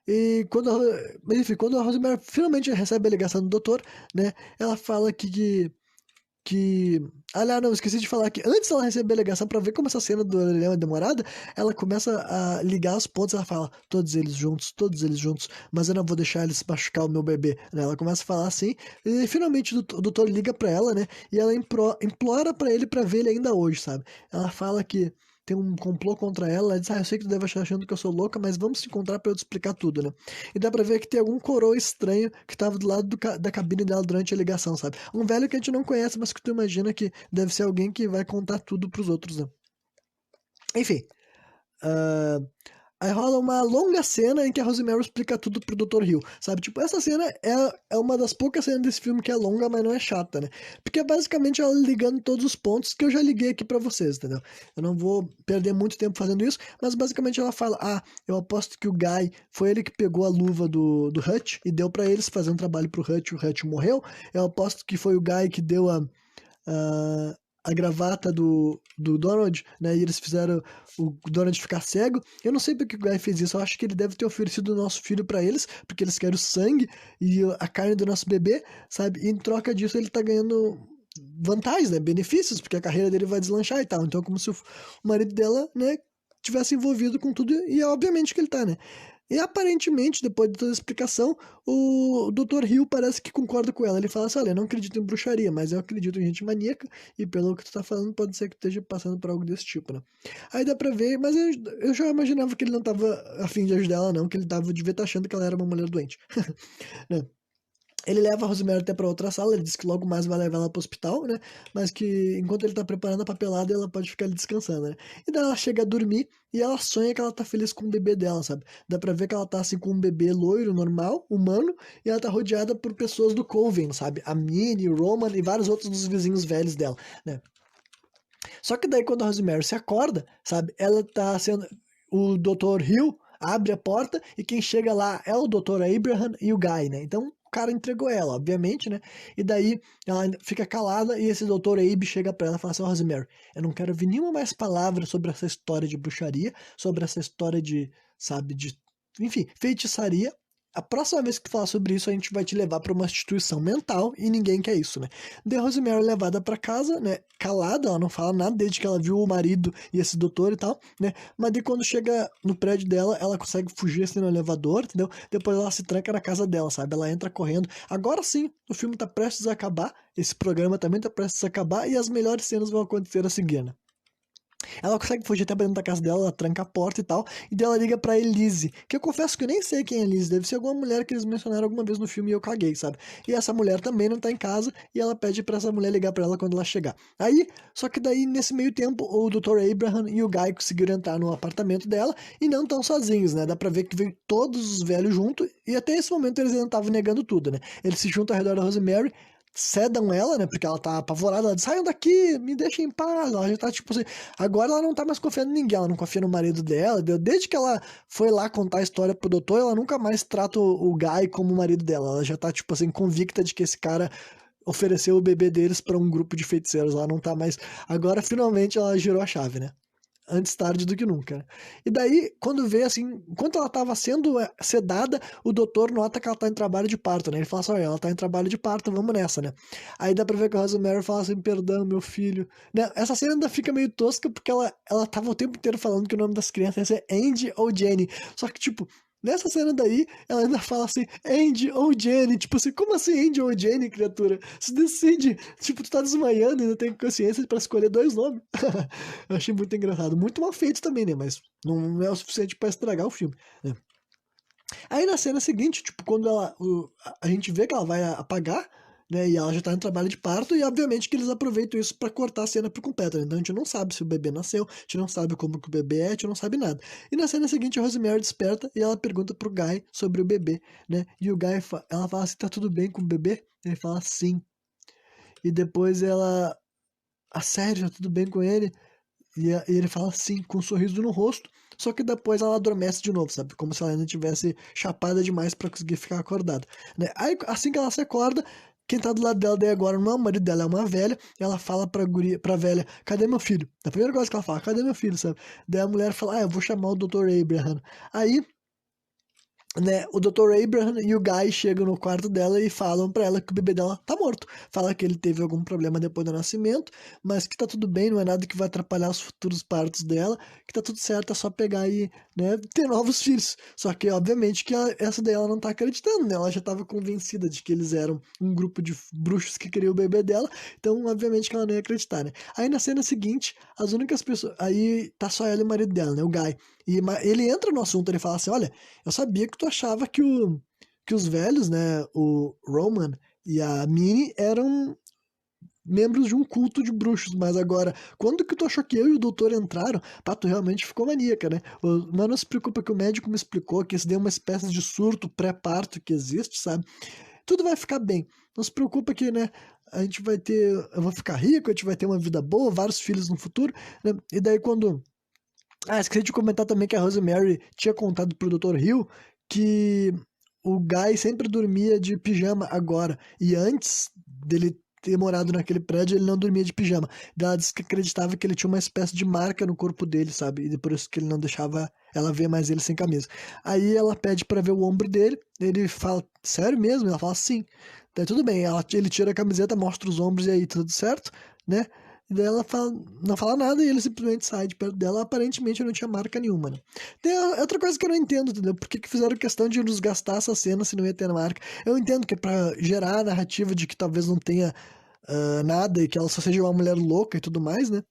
e quando a, mas enfim, quando a Rosemary finalmente recebe a ligação do doutor, né? Ela fala que. Ah, não, esqueci de falar que antes ela receber a ligação pra ver como essa cena do orelhão é demorada, ela começa a ligar os pontos, ela fala, todos eles juntos, mas eu não vou deixar eles machucar o meu bebê, né? Ela começa a falar assim, e finalmente o doutor liga pra ela, né? E ela implora pra ele pra ver ele ainda hoje, sabe? Ela fala que tem um complô contra ela, ela diz, eu sei que tu deve estar achando que eu sou louca, mas vamos se encontrar pra eu te explicar tudo, né? E dá pra ver que tem algum coroa estranho que tava do lado da cabine dela durante a ligação, sabe? Um velho que a gente não conhece, mas que tu imagina que deve ser alguém que vai contar tudo pros outros, né? Enfim, uh, Aí rola uma longa cena em que a Rosemary explica tudo pro Dr. Hill, sabe? Tipo, essa cena é uma das poucas cenas desse filme que é longa, mas não é chata, né? Porque é basicamente ela ligando todos os pontos que eu já liguei aqui pra vocês, entendeu? Eu não vou perder muito tempo fazendo isso, mas basicamente ela fala, eu aposto que o Guy, foi ele que pegou a luva do Hutch e deu pra eles fazer um trabalho pro Hutch, o Hutch morreu. Eu aposto que foi o Guy que deu a gravata do Donald, né? E eles fizeram o Donald ficar cego. Eu não sei porque o Guy fez isso. Eu acho que ele deve ter oferecido o nosso filho pra eles, porque eles querem o sangue e a carne do nosso bebê, sabe? E em troca disso ele tá ganhando vantagens, né? Benefícios, porque a carreira dele vai deslanchar e tal. Então, como se o marido dela, né, tivesse envolvido com tudo, e é obviamente que ele tá, né? E aparentemente, depois de toda a explicação, o Dr. Hill parece que concorda com ela. Ele fala assim: olha, eu não acredito em bruxaria, mas eu acredito em gente maníaca, e pelo que tu tá falando, pode ser que esteja passando por algo desse tipo, né? Aí dá pra ver, mas eu já imaginava que ele não tava a fim de ajudar ela, não, que ele tava, devia estar achando que ela era uma mulher doente. Né? Ele leva a Rosemary até pra outra sala, ele diz que logo mais vai levar ela pro hospital, né? Mas que enquanto ele tá preparando a papelada, ela pode ficar ali descansando, né? E daí ela chega a dormir e ela sonha que ela tá feliz com o bebê dela, sabe? Dá pra ver que ela tá assim com um bebê loiro, normal, humano, e ela tá rodeada por pessoas do Coven, sabe? A Minnie, o Roman e vários outros dos vizinhos velhos dela, né? Só que daí quando a Rosemary se acorda, sabe? Ela tá sendo. O Dr. Hill abre a porta e quem chega lá é o Dr. Abraham e o Guy, né? Então o cara entregou ela, obviamente, né? E daí ela fica calada e esse Dr. Abe chega pra ela e fala assim: Rosemary, eu não quero ouvir nenhuma mais palavra sobre essa história de bruxaria, sobre essa história de, sabe, de. Enfim, feitiçaria. A próxima vez que tu falar sobre isso, a gente vai te levar pra uma instituição mental e ninguém quer isso, né? De Rosemary é levada pra casa, né? Calada, ela não fala nada desde que ela viu o marido e esse doutor e tal, né? Mas de quando chega no prédio dela, ela consegue fugir assim no elevador, entendeu? Depois ela se tranca na casa dela, sabe? Ela entra correndo. Agora sim, o filme tá prestes a acabar, esse programa também tá prestes a acabar e as melhores cenas vão acontecer a seguir, né? Ela consegue fugir até pra dentro da casa dela, ela tranca a porta e tal, e daí ela liga pra Elise, que eu confesso que eu nem sei quem é Elise, deve ser alguma mulher que eles mencionaram alguma vez no filme e eu caguei, sabe? E essa mulher também não tá em casa, e ela pede pra essa mulher ligar pra ela quando ela chegar. Aí, só que daí, nesse meio tempo, o Dr. Abraham e o Guy conseguiram entrar no apartamento dela, e não tão sozinhos, né? Dá pra ver que veio todos os velhos juntos, e até esse momento eles ainda estavam negando tudo, né? Eles se juntam ao redor da Rosemary, cedam ela, né? Porque ela tá apavorada, ela diz, saiam daqui, me deixem em paz. Ela já tá tipo assim. Agora ela não tá mais confiando em ninguém, ela não confia no marido dela. Desde que ela foi lá contar a história pro doutor, ela nunca mais trata o Guy como o marido dela. Ela já tá, tipo assim, convicta de que esse cara ofereceu o bebê deles pra um grupo de feiticeiros. Ela não tá mais. Agora finalmente ela girou a chave, né? Antes tarde do que nunca, né? E daí, quando vê assim, enquanto ela estava sendo sedada, o doutor nota que ela tá em trabalho de parto, né? Ele fala assim: olha, ela tá em trabalho de parto, vamos nessa, né? Aí dá pra ver que a Rosemary fala assim: perdão, meu filho. Né? Essa cena ainda fica meio tosca porque ela tava o tempo inteiro falando que o nome das crianças é Andy ou Jenny. Só que, tipo, nessa cena daí, ela ainda fala assim, Andy ou Jenny. Tipo assim, como assim Andy ou Jenny, criatura? Se decide. Tipo, tu tá desmaiando e ainda tem consciência pra escolher dois nomes. Eu achei muito engraçado. Muito mal feito também, né? Mas não é o suficiente pra estragar o filme, né? Aí na cena seguinte, tipo, quando a gente vê que ela vai apagar, né? E ela já tá em trabalho de parto, e obviamente que eles aproveitam isso pra cortar a cena por completo, né? Então a gente não sabe se o bebê nasceu, a gente não sabe como que o bebê é, a gente não sabe nada. E na cena seguinte a Rosemary desperta e ela pergunta pro Guy sobre o bebê, né? E o Guy, ela fala assim, tá tudo bem com o bebê? Ele fala sim. E depois ela, sério, tá tudo bem com ele? E ele fala sim, com um sorriso no rosto, só que depois ela adormece de novo, sabe? Como se ela ainda tivesse chapada demais pra conseguir ficar acordada, né? Aí, assim que ela se acorda, quem tá do lado dela daí agora não é o marido dela, é uma velha, e ela fala pra velha, cadê meu filho? A primeira coisa que ela fala, cadê meu filho, sabe? Daí a mulher fala, eu vou chamar o Dr. Abraham. Aí né, o Dr. Abraham e o Guy chegam no quarto dela e falam pra ela que o bebê dela tá morto. Fala que ele teve algum problema depois do nascimento, mas que tá tudo bem, não é nada que vai atrapalhar os futuros partos dela, que tá tudo certo, é só pegar e, né, ter novos filhos. Só que, obviamente, que essa daí ela não tá acreditando, né? Ela já tava convencida de que eles eram um grupo de bruxos que queria o bebê dela, então, obviamente, que ela não ia acreditar, né? Aí, na cena seguinte, as únicas pessoas... Aí, tá só ela e o marido dela, né? O Guy. E ele entra no assunto, ele fala assim, olha, eu sabia que tu achava que os velhos, né, o Roman e a Minnie eram membros de um culto de bruxos, mas agora, quando que tu achou que eu e o doutor entraram, pá, tu realmente ficou maníaca, né? Mas não se preocupa que o médico me explicou que isso daí é uma espécie de surto pré-parto que existe, sabe? Tudo vai ficar bem. Não se preocupa que, né, a gente vai ter, eu vou ficar rico, a gente vai ter uma vida boa, vários filhos no futuro, né? E daí quando... Ah, esqueci de comentar também que a Rosemary tinha contado pro Dr. Hill que o Guy sempre dormia de pijama agora. E antes dele ter morado naquele prédio, ele não dormia de pijama. Daí ela disse que acreditava que ele tinha uma espécie de marca no corpo dele, sabe? E por isso que ele não deixava ela ver mais ele sem camisa. Aí ela pede pra ver o ombro dele, ele fala, sério mesmo? Ela fala, sim. Daí tudo bem, ele tira a camiseta, mostra os ombros e aí tudo certo, né? E daí ela fala, não fala nada e ele simplesmente sai de perto dela. Aparentemente não tinha marca nenhuma, né? Tem outra coisa que eu não entendo, entendeu? Por que fizeram questão de nos gastar essa cena se não ia ter marca? Eu entendo que é pra gerar a narrativa de que talvez não tenha nada e que ela só seja uma mulher louca e tudo mais, né?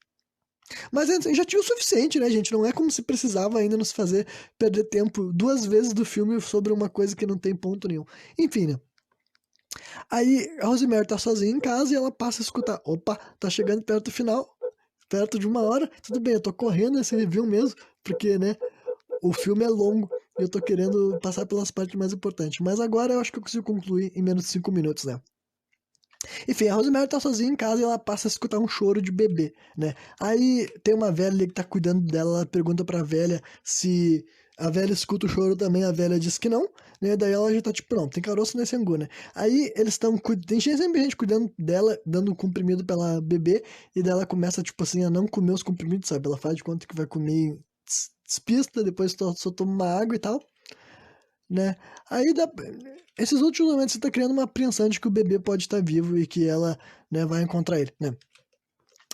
Mas já tinha o suficiente, né, gente? Não é como se precisava ainda nos fazer perder tempo 2 vezes do filme sobre uma coisa que não tem ponto nenhum. Enfim, né? Aí a Rosemary tá sozinha em casa e ela passa a escutar. Opa, tá chegando perto do final, perto de 1 hora. Tudo bem, eu tô correndo esse review mesmo, porque, né, o filme é longo e eu tô querendo passar pelas partes mais importantes. Mas agora eu acho que eu consigo concluir em menos de 5 minutos, né? Enfim, a Rosemary tá sozinha em casa e ela passa a escutar um choro de bebê, né? Aí tem uma velha ali que tá cuidando dela, ela pergunta pra velha se a velha escuta o choro também, a velha diz que não, né? Daí ela já tá tipo, não, tem caroço nesse angu, né? Aí eles estão, tem sempre gente cuidando dela, dando um comprimido pra ela beber, e daí ela começa, tipo assim, a não comer os comprimidos, sabe? Ela faz de conta que vai comer, despista, depois só toma uma água e tal, né? Aí esses últimos momentos você tá criando uma apreensão de que o bebê pode estar vivo e que ela, né, vai encontrar ele, né?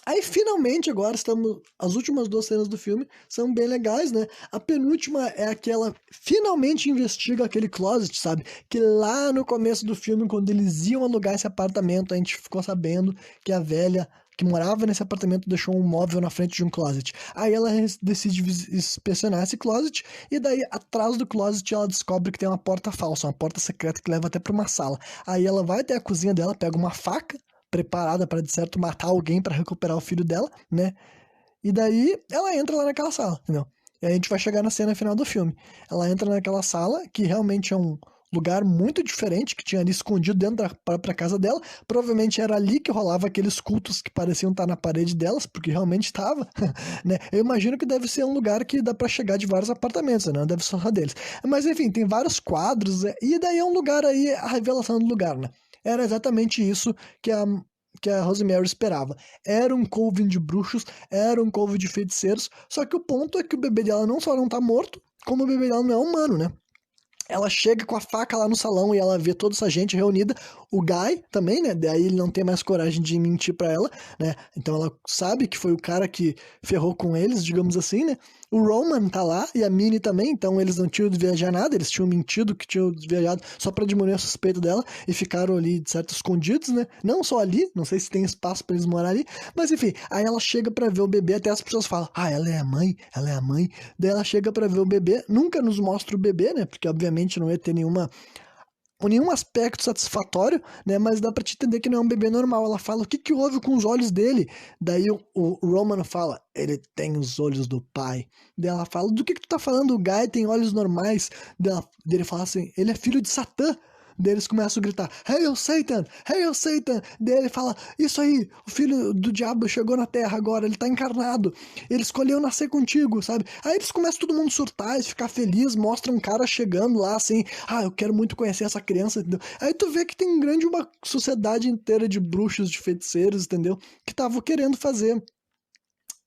Aí finalmente agora estamos, as últimas 2 cenas do filme são bem legais, né? A penúltima é aquela finalmente investiga aquele closet, sabe? Que lá no começo do filme, quando eles iam alugar esse apartamento, a gente ficou sabendo que a velha que morava nesse apartamento deixou um móvel na frente de um closet. Aí ela decide inspecionar esse closet e daí atrás do closet ela descobre que tem uma porta falsa, uma porta secreta que leva até para uma sala. Aí ela vai até a cozinha dela, pega uma faca preparada para de certo matar alguém para recuperar o filho dela, né? E daí ela entra lá naquela sala, entendeu? E aí a gente vai chegar na cena final do filme. Ela entra naquela sala, que realmente é um lugar muito diferente, que tinha ali escondido dentro da própria casa dela. Provavelmente era ali que rolava aqueles cultos que pareciam estar na parede delas, porque realmente estava, né? Eu imagino que deve ser um lugar que dá para chegar de vários apartamentos, né? Não deve ser só deles. Mas enfim, tem vários quadros, e daí é um lugar aí, a revelação do lugar, né? Era exatamente isso que a Rosemary esperava. Era um coven de bruxos, era um coven de feiticeiros, só que o ponto é que o bebê dela não só não tá morto, como o bebê dela não é humano, né? Ela chega com a faca lá no salão e ela vê toda essa gente reunida. O Guy também, né? Daí ele não tem mais coragem de mentir pra ela, né? Então ela sabe que foi o cara que ferrou com eles, digamos assim, né? O Roman tá lá e a Minnie também, então eles não tinham de viajar nada, eles tinham mentido que tinham viajado só pra diminuir a suspeita dela e ficaram ali, de certo, escondidos, né? Não só ali, não sei se tem espaço pra eles morar ali, mas enfim, aí ela chega pra ver o bebê, até as pessoas falam, ah, ela é a mãe, ela é a mãe. Daí ela chega pra ver o bebê, nunca nos mostra o bebê, né? Porque obviamente não ia ter nenhum aspecto satisfatório, né? Mas dá pra te entender que não é um bebê normal. Ela fala, o que que houve com os olhos dele? Daí o Roman fala, ele tem os olhos do pai. Daí ela fala, do que tu tá falando? O Guy tem olhos normais. Daí ele fala assim, ele é filho de Satã. Daí eles começam a gritar, Hail Satan! Hail Satan! Daí ele fala, isso aí, o filho do diabo chegou na Terra agora, ele tá encarnado, ele escolheu nascer contigo, sabe? Aí eles começam todo mundo surtar e ficar feliz, mostram um cara chegando lá assim, ah, eu quero muito conhecer essa criança, entendeu? Aí tu vê que tem uma sociedade inteira de bruxos, de feiticeiros, entendeu? Que estavam querendo fazer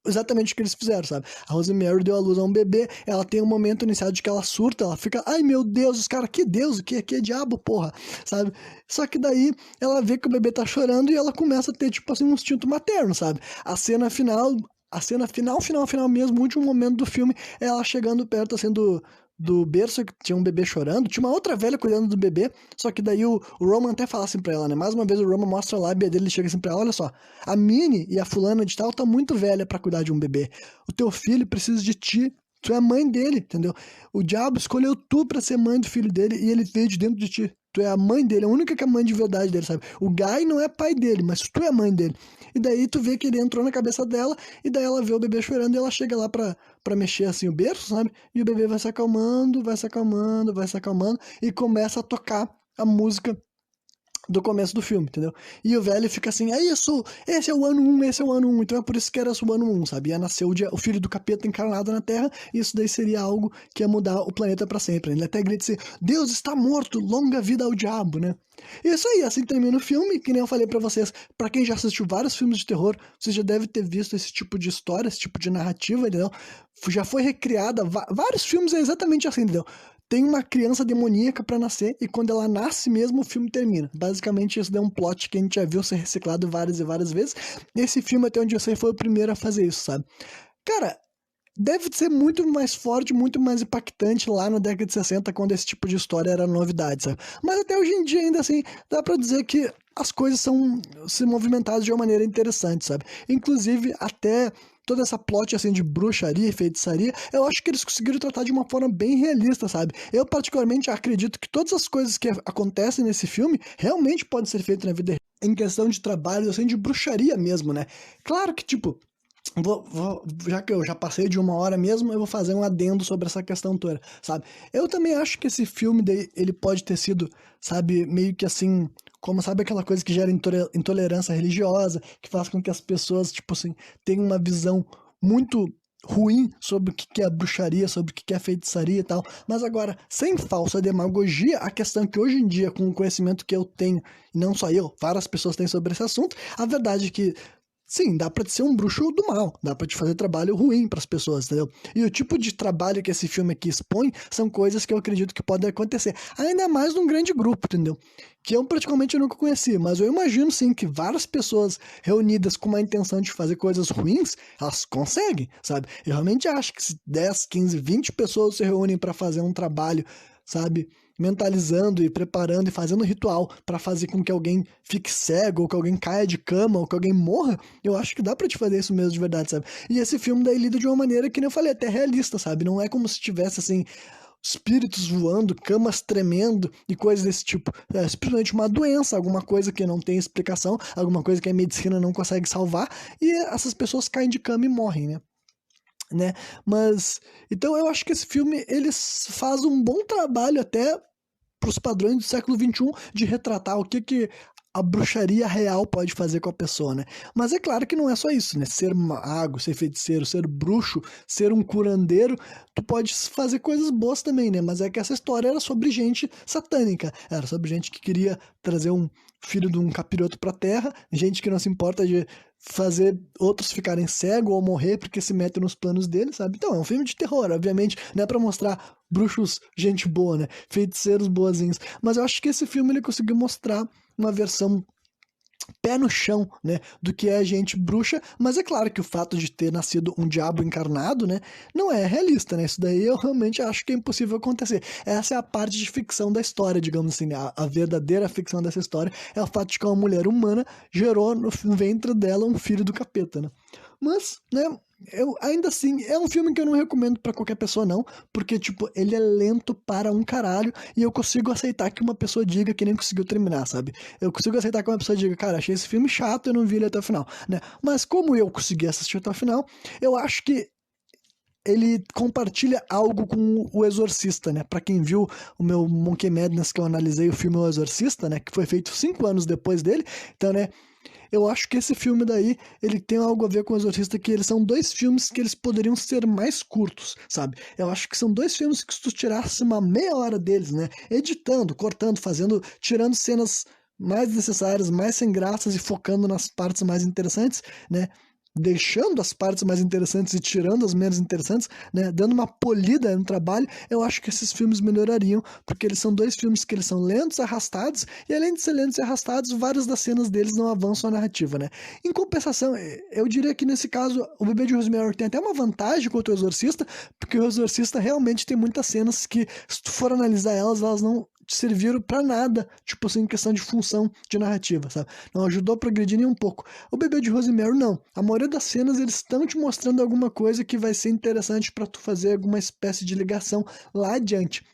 exatamente o que eles fizeram, sabe? A Rosemary deu à luz a um bebê, ela tem um momento inicial de que ela surta, ela fica, ai meu Deus, os caras, que Deus, que é diabo, porra, sabe? Só que daí ela vê que o bebê tá chorando e ela começa a ter, tipo assim, um instinto materno, sabe? A cena final mesmo, o último momento do filme, é ela chegando perto, assim, do berço, que tinha um bebê chorando, tinha uma outra velha cuidando do bebê, só que daí o Roman até fala assim pra ela, né? Mais uma vez o Roman mostra a lábia dele e chega assim pra ela, olha só, a Minnie e a fulana de tal tá muito velha pra cuidar de um bebê. O teu filho precisa de ti, tu é a mãe dele, entendeu? O diabo escolheu tu pra ser mãe do filho dele e ele veio de dentro de ti. Tu é a mãe dele, a única que é a mãe de verdade dele, sabe? O Guy não é pai dele, mas tu é a mãe dele. E daí tu vê que ele entrou na cabeça dela, e daí ela vê o bebê chorando, e ela chega lá pra mexer assim o berço, sabe? E o bebê vai se acalmando, vai se acalmando, vai se acalmando, e começa a tocar a música do começo do filme, entendeu? E o velho fica assim, é isso, esse é o ano 1, esse é o ano 1, então é por isso que era o ano 1, sabe? Ia nascer o filho do capeta encarnado na Terra, e isso daí seria algo que ia mudar o planeta pra sempre. Ele até grita assim, Deus está morto, longa vida ao diabo, né? Isso aí, assim termina o filme, que nem eu falei pra vocês, pra quem já assistiu vários filmes de terror, você já deve ter visto esse tipo de história, esse tipo de narrativa, entendeu? Já foi recriada, vários filmes é exatamente assim, entendeu? Tem uma criança demoníaca pra nascer e quando ela nasce mesmo, o filme termina. Basicamente, isso é um plot que a gente já viu ser reciclado várias e várias vezes. Esse filme, até onde eu sei, foi o primeiro a fazer isso, sabe? Cara, deve ser muito mais forte, muito mais impactante lá na década de 60, quando esse tipo de história era novidade, sabe? Mas até hoje em dia, ainda assim, dá pra dizer que as coisas são se movimentadas de uma maneira interessante, sabe? Inclusive, até toda essa plot assim de bruxaria e feitiçaria, eu acho que eles conseguiram tratar de uma forma bem realista, sabe? Eu particularmente acredito que todas as coisas que acontecem nesse filme realmente podem ser feitas na vida real, em questão de trabalho, assim, de bruxaria mesmo, né? Claro que, tipo, já que eu já passei de 1 hora mesmo, eu vou fazer um adendo sobre essa questão toda, sabe? Eu também acho que esse filme, ele pode ter sido, sabe, meio que assim, como sabe aquela coisa que gera intolerância religiosa, que faz com que as pessoas, tipo assim, tenham uma visão muito ruim sobre o que é bruxaria, sobre o que é feitiçaria e tal. Mas agora, sem falsa demagogia, a questão é que hoje em dia, com o conhecimento que eu tenho, e não só eu, várias pessoas têm sobre esse assunto, a verdade é que sim, dá pra te ser um bruxo do mal, dá pra te fazer trabalho ruim pras pessoas, entendeu? E o tipo de trabalho que esse filme aqui expõe são coisas que eu acredito que podem acontecer, ainda mais num grande grupo, entendeu? Que eu praticamente nunca conheci, mas eu imagino sim que várias pessoas reunidas com uma intenção de fazer coisas ruins, elas conseguem, sabe? Eu realmente acho que se 10, 15, 20 pessoas se reúnem pra fazer um trabalho, sabe, mentalizando e preparando e fazendo um ritual pra fazer com que alguém fique cego, ou que alguém caia de cama, ou que alguém morra, eu acho que dá pra te fazer isso mesmo de verdade, sabe? E esse filme daí lida de uma maneira que, nem eu falei, até realista, sabe? Não é como se tivesse, assim, espíritos voando, camas tremendo e coisas desse tipo. É simplesmente uma doença, alguma coisa que não tem explicação, alguma coisa que a medicina não consegue salvar, e essas pessoas caem de cama e morrem, né? Mas então eu acho que esse filme ele faz um bom trabalho até para os padrões do século XXI de retratar o que a bruxaria real pode fazer com a pessoa, né? Mas é claro que não é só isso, né? Ser mago, ser feiticeiro, ser bruxo, ser um curandeiro, tu pode fazer coisas boas também, né? Mas é que essa história era sobre gente satânica, era sobre gente que queria trazer um filho de um capiroto pra terra, gente que não se importa de fazer outros ficarem cegos ou morrer porque se metem nos planos deles, sabe? Então, é um filme de terror, obviamente, não é pra mostrar bruxos, gente boa, né? Feiticeiros boazinhos. Mas eu acho que esse filme ele conseguiu mostrar uma versão pé no chão, né, do que é gente bruxa, mas é claro que o fato de ter nascido um diabo encarnado, né, não é realista, né, isso daí eu realmente acho que é impossível acontecer. Essa é a parte de ficção da história, digamos assim, a verdadeira ficção dessa história é o fato de que uma mulher humana gerou no ventre dela um filho do capeta, né. Mas, né, eu, ainda assim, é um filme que eu não recomendo pra qualquer pessoa, não, porque, tipo, ele é lento para um caralho, e eu consigo aceitar que uma pessoa diga que nem conseguiu terminar, sabe? Eu consigo aceitar que uma pessoa diga, cara, achei esse filme chato, eu não vi ele até o final, né? Mas como eu consegui assistir até o final, eu acho que ele compartilha algo com o Exorcista, né? Pra quem viu o meu Monkey Madness, que eu analisei o filme O Exorcista, né? Que foi feito 5 anos depois dele, então, né? Eu acho que esse filme daí, ele tem algo a ver com o Exorcista, que eles são dois filmes que eles poderiam ser mais curtos, sabe? Eu acho que são dois filmes que se tu tirasse uma meia hora deles, né? Editando, cortando, fazendo, tirando cenas mais necessárias, mais sem graças e focando nas partes mais interessantes, né? Deixando as partes mais interessantes e tirando as menos interessantes, né? Dando uma polida no trabalho, eu acho que esses filmes melhorariam, porque eles são dois filmes que eles são lentos, arrastados, e além de ser lentos e arrastados, várias das cenas deles não avançam a narrativa, né? Em compensação, eu diria que nesse caso, o Bebê de Rosemary tem até uma vantagem contra o Exorcista, porque o Exorcista realmente tem muitas cenas que, se tu for analisar elas, elas não serviram pra nada, tipo assim, em questão de função de narrativa, sabe? Não ajudou a progredir nem um pouco. O Bebê de Rosemary, não. A maioria das cenas, eles estão te mostrando alguma coisa que vai ser interessante pra tu fazer alguma espécie de ligação lá adiante.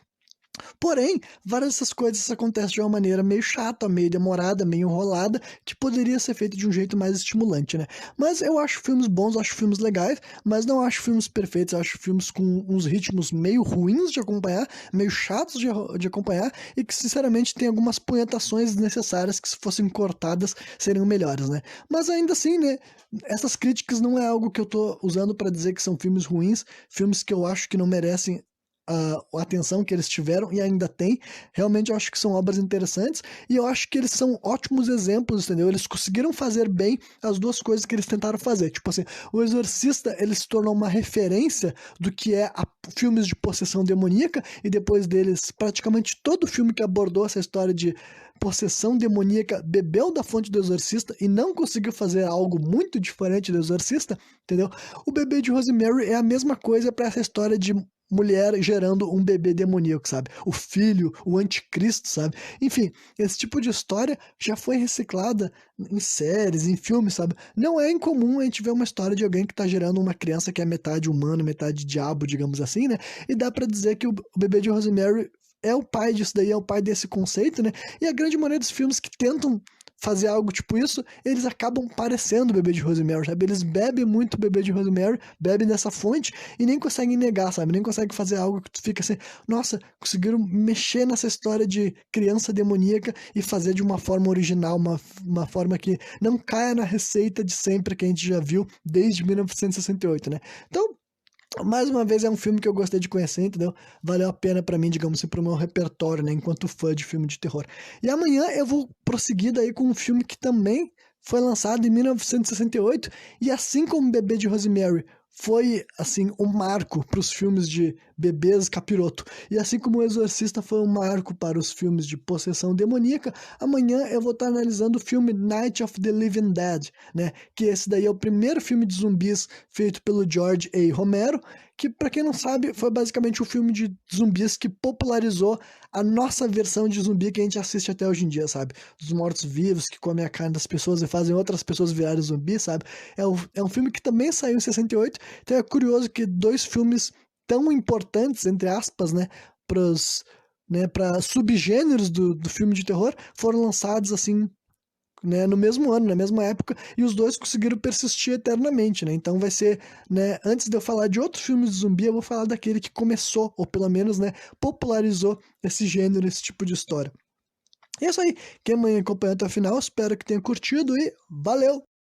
Porém, várias dessas coisas acontecem de uma maneira meio chata, meio demorada, meio enrolada, que poderia ser feito de um jeito mais estimulante, né? Mas eu acho filmes bons, eu acho filmes legais, mas não acho filmes perfeitos, eu acho filmes com uns ritmos meio ruins de acompanhar, meio chatos de acompanhar, e que sinceramente tem algumas punhetações desnecessárias que, se fossem cortadas, seriam melhores, né? Mas ainda assim, né? Essas críticas não é algo que eu tô usando para dizer que são filmes ruins, filmes que eu acho que não merecem a atenção que eles tiveram e ainda tem. Realmente eu acho que são obras interessantes e eu acho que eles são ótimos exemplos, entendeu? Eles conseguiram fazer bem as duas coisas que eles tentaram fazer. Tipo assim, o Exorcista, ele se tornou uma referência do que é filmes de possessão demoníaca, e depois deles, praticamente todo filme que abordou essa história de possessão demoníaca bebeu da fonte do Exorcista e não conseguiu fazer algo muito diferente do Exorcista, entendeu? O Bebê de Rosemary é a mesma coisa para essa história de mulher gerando um bebê demoníaco, sabe? O filho, o anticristo, sabe? Enfim, esse tipo de história já foi reciclada em séries, em filmes, sabe? Não é incomum a gente ver uma história de alguém que tá gerando uma criança que é metade humano, metade diabo, digamos assim, né? E dá pra dizer que o Bebê de Rosemary é o pai disso daí, é o pai desse conceito, né? E a grande maioria dos filmes que tentam fazer algo tipo isso, eles acabam parecendo o Bebê de Rosemary, sabe? Eles bebem muito o Bebê de Rosemary, bebem dessa fonte e nem conseguem negar, sabe? Nem conseguem fazer algo que tu fica assim, nossa, conseguiram mexer nessa história de criança demoníaca e fazer de uma forma original, uma forma que não caia na receita de sempre que a gente já viu desde 1968, né? Então, mais uma vez é um filme que eu gostei de conhecer, entendeu? Valeu a pena pra mim, digamos assim, pro meu repertório, né? Enquanto fã de filme de terror. E amanhã eu vou prosseguir daí com um filme que também foi lançado em 1968 e assim como Bebê de Rosemary foi, assim, um marco para os filmes de bebês capiroto. E assim como O Exorcista foi um marco para os filmes de possessão demoníaca, amanhã eu vou estar analisando o filme Night of the Living Dead, né? Que esse daí é o primeiro filme de zumbis feito pelo George A. Romero, que, para quem não sabe, foi basicamente o filme de zumbis que popularizou a nossa versão de zumbi que a gente assiste até hoje em dia, sabe? Dos mortos-vivos que comem a carne das pessoas e fazem outras pessoas virarem zumbi, sabe? É um filme que também saiu em 68, então é curioso que dois filmes tão importantes, entre aspas, né, pros, né, para subgêneros do filme de terror, foram lançados assim, né, no mesmo ano, na mesma época, e os dois conseguiram persistir eternamente, né? Então vai ser, né, antes de eu falar de outros filmes de zumbi, eu vou falar daquele que começou, ou pelo menos, né, popularizou esse gênero, esse tipo de história. E é isso aí. Quem me acompanhou até o final, espero que tenha curtido e valeu!